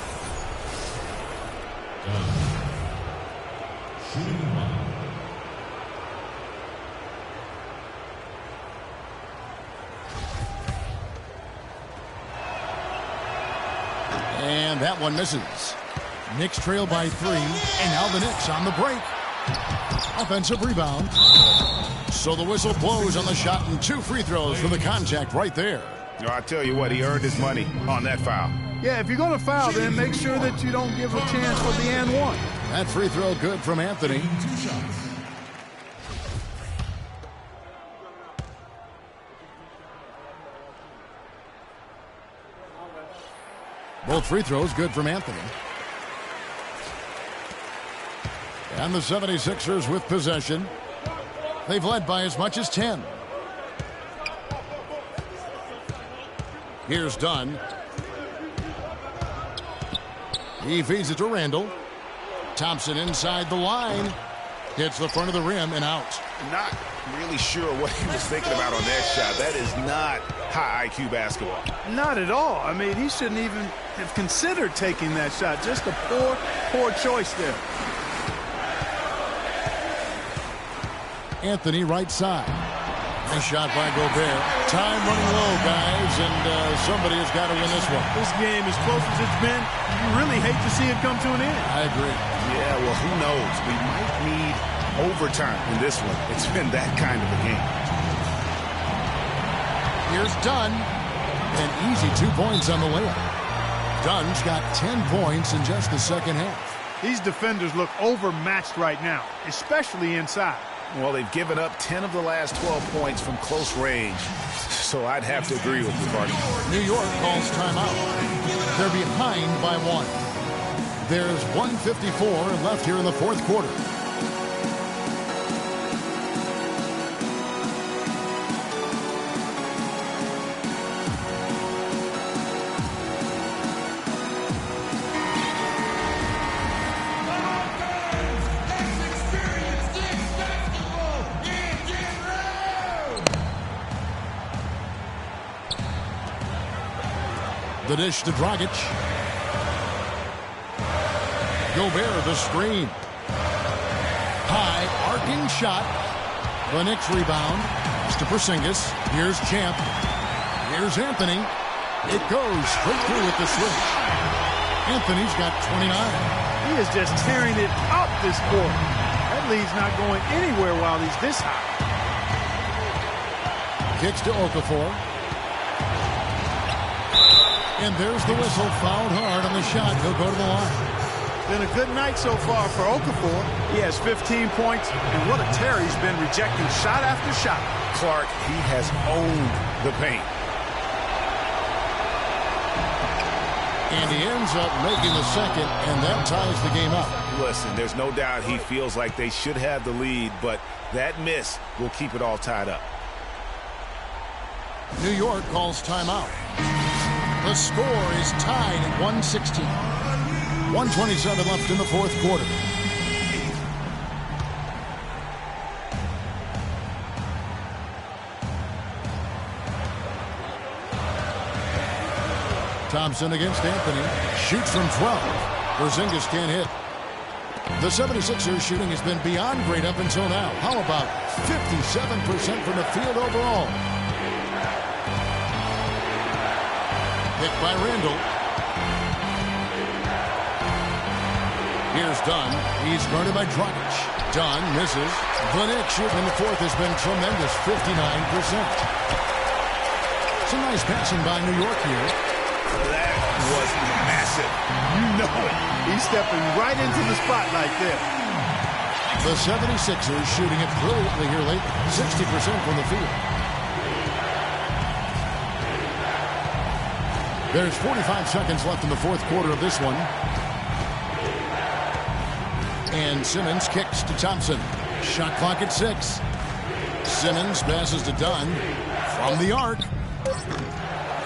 And that one misses. Knicks trail by 3, and now the Knicks on the break. Offensive rebound. So the whistle blows on the shot, and 2 free throws for the contact right there. I tell you what, he earned his money on that foul. Yeah, if you're going to foul, then make sure that you don't give a chance for the and one. That free throw good from Anthony. Both free throws good from Anthony. And the 76ers with possession. They've led by as much as 10. Here's Dunn. He feeds it to Randall. Thompson inside the line. Hits the front of the rim and out. Not really sure what he was thinking about on that shot. That is not high IQ basketball. Not at all. I mean, he shouldn't even have considered taking that shot. Just a poor choice there. Anthony right side. Nice shot by Gobert. Time running low, guys, and somebody has got to win this one. This game, as close as it's been, you really hate to see it come to an end. I agree. Yeah, well, who knows? We might need overtime in this one. It's been that kind of a game. Here's Dunn. An easy 2 points on the layup. Dunn's got 10 points in just the second half. These defenders look overmatched right now, especially inside. Well, they've given up 10 of the last 12 points from close range. So I'd have to agree with you, Barty. New York calls timeout. They're behind by 1. There's 1:54 left here in the fourth quarter. The dish to Dragic. Gobert the screen. High arcing shot. The Knicks rebound. It's to Porzingis. Here's Champ. Here's Anthony. It goes straight through with the switch. Anthony's got 29. He is just tearing it up this quarter. That lead's not going anywhere while he's this high. Kicks to Okafor. And there's the whistle. Fouled hard on the shot. He'll go to the line. Been a good night so far for Okafor. He has 15 points, and what a tear he's been, rejecting shot after shot. Clark, he has owned the paint. And he ends up making the second, and that ties the game up. Listen, there's no doubt he feels like they should have the lead, but that miss will keep it all tied up. New York calls timeout. The score is tied at 116. 1:27 left in the fourth quarter. Thompson against Anthony. Shoots from 12. Porzingis can't hit. The 76ers shooting has been beyond great up until now. How about 57% from the field overall? Picked by Randall. Here's Dunn. He's guarded by Dragic. Dunn misses. The Knicks shooting in the fourth has been tremendous, 59%. Some nice passing by New York here. That was massive. You know it. He's stepping right into the spotlight there. The 76ers shooting it brilliantly here late, 60% from the field. There's 45 seconds left in the fourth quarter of this one. And Simmons kicks to Thompson. Shot clock at 6. Simmons passes to Dunn from the arc.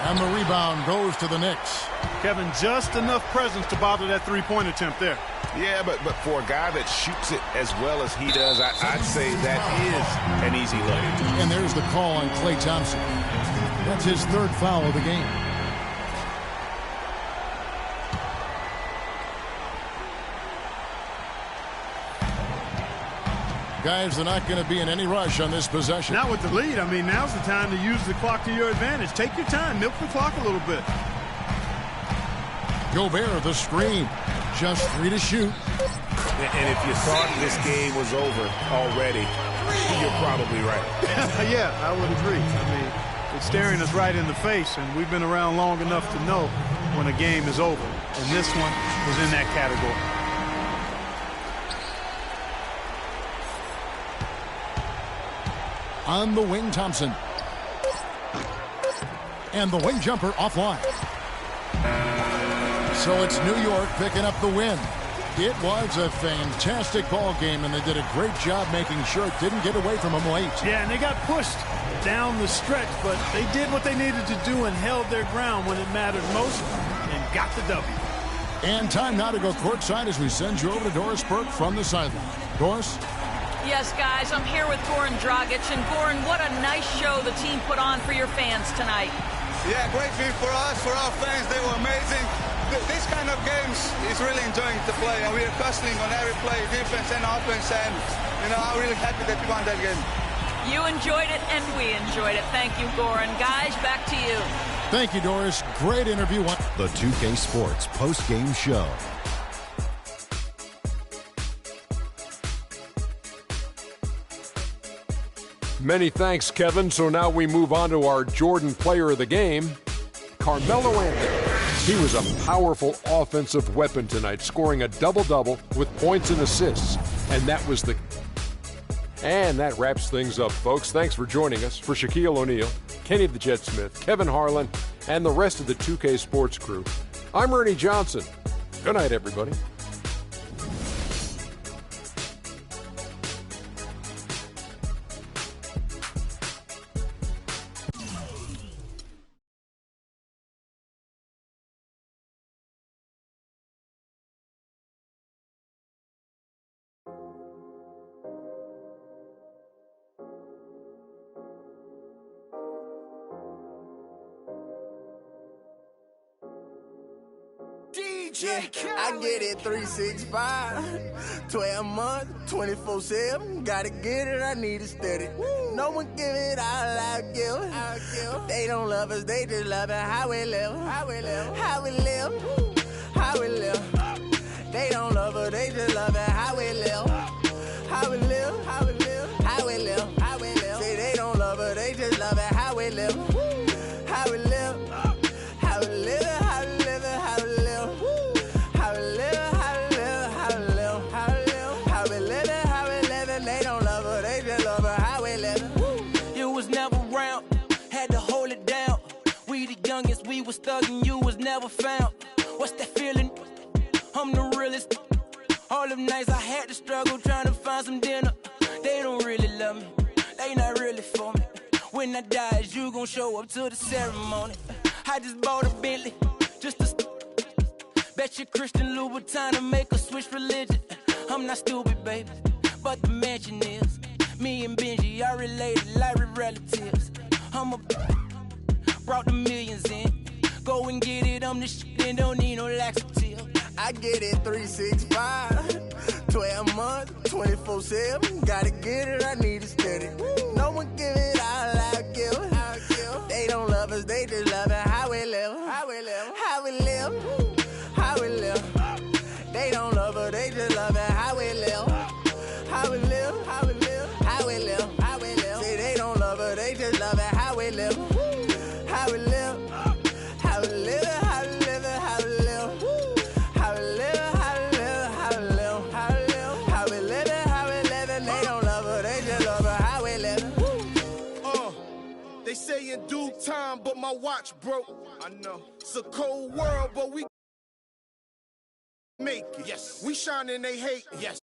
And the rebound goes to the Knicks. Kevin, just enough presence to bother that three-point attempt there. Yeah, but for a guy that shoots it as well as he does, I'd say that is an easy look. And there's the call on Klay Thompson. That's his third foul of the game. Guys, they're not going to be in any rush on this possession. Not with the lead. I mean, now's the time to use the clock to your advantage. Take your time. Milk the clock a little bit. Gobert, the screen. Just 3 to shoot. And if you thought this game was over already, you're probably right. Yeah, I would agree. I mean, it's staring us right in the face, and we've been around long enough to know when a game is over. And this one was in that category. On the wing, Thompson. And the wing jumper offline. So it's New York picking up the win. It was a fantastic ball game, and they did a great job making sure it didn't get away from them late. Yeah, and they got pushed down the stretch, but they did what they needed to do and held their ground when it mattered most and got the W. And time now to go courtside as we send you over to Doris Burke from the sideline. Doris? Yes, guys, I'm here with Goran Dragic. And Goran, what a nice show the team put on for your fans tonight. Yeah, great win for us, for our fans. They were amazing. This kind of games is really enjoying to play, and we are hustling on every play, defense and offense, and I'm really happy that we won that game. You enjoyed it, and we enjoyed it. Thank you, Goran. Guys, back to you. Thank you, Doris. Great interview. The 2K Sports post-game show. Many thanks, Kevin. So now we move on to our Jordan player of the game, Carmelo Anthony. He was a powerful offensive weapon tonight, scoring a double-double with points and assists. And that wraps things up, folks. Thanks for joining us. For Shaquille O'Neal, Kenny the Jet Smith, Kevin Harlan, and the rest of the 2K Sports crew, I'm Ernie Johnson. Good night, everybody. Yeah, I get it 365, 12 months, 24/7. Gotta get it, I need it steady. No one give it all I give. If they don't love us, they just love it. How we live, how we live, how we live, how we live. They don't love us, they just love it. How we live, how we live, how we live, how we live, how we live. Say they don't love us, they just love it. How we live, how we live, how we live, how we live, how we live. They don't love her, they just love her. How we living? You was never around, had to hold it down. We the youngest, we was thugging, you was never found. What's that feeling? I'm the realest. All them nights I had to struggle trying to find some dinner. They don't really love me, they not really for me. When I die, is you gon' show up to the ceremony? I just bought a Bentley, just to bet you Christian Louboutin to make a switch religion. I'm not stupid, baby, but the mansion is. Me and Benji are related like we're relatives. Brought the millions in. Go and get it, I'm the shit and don't need no laxative. I get it 365, 12 months, 24/7. Gotta get it, I need it steady. No one give it all I give. They don't love us, they just love it. How we live, how we live, how we live, how we live. They don't love us, they just love it. How we live, how we live, how we live, how we live, how we live. Say they don't love us, they just love it. How we live, how we live, how we live, how we live, how we live, how we live, how we live, how we live, how we live, how we live, how we live. They don't love us, they just love it. How we live. They say in due time, but my watch broke. I know it's a cold world, but we make it. Yes, we shine and they hate. Yes.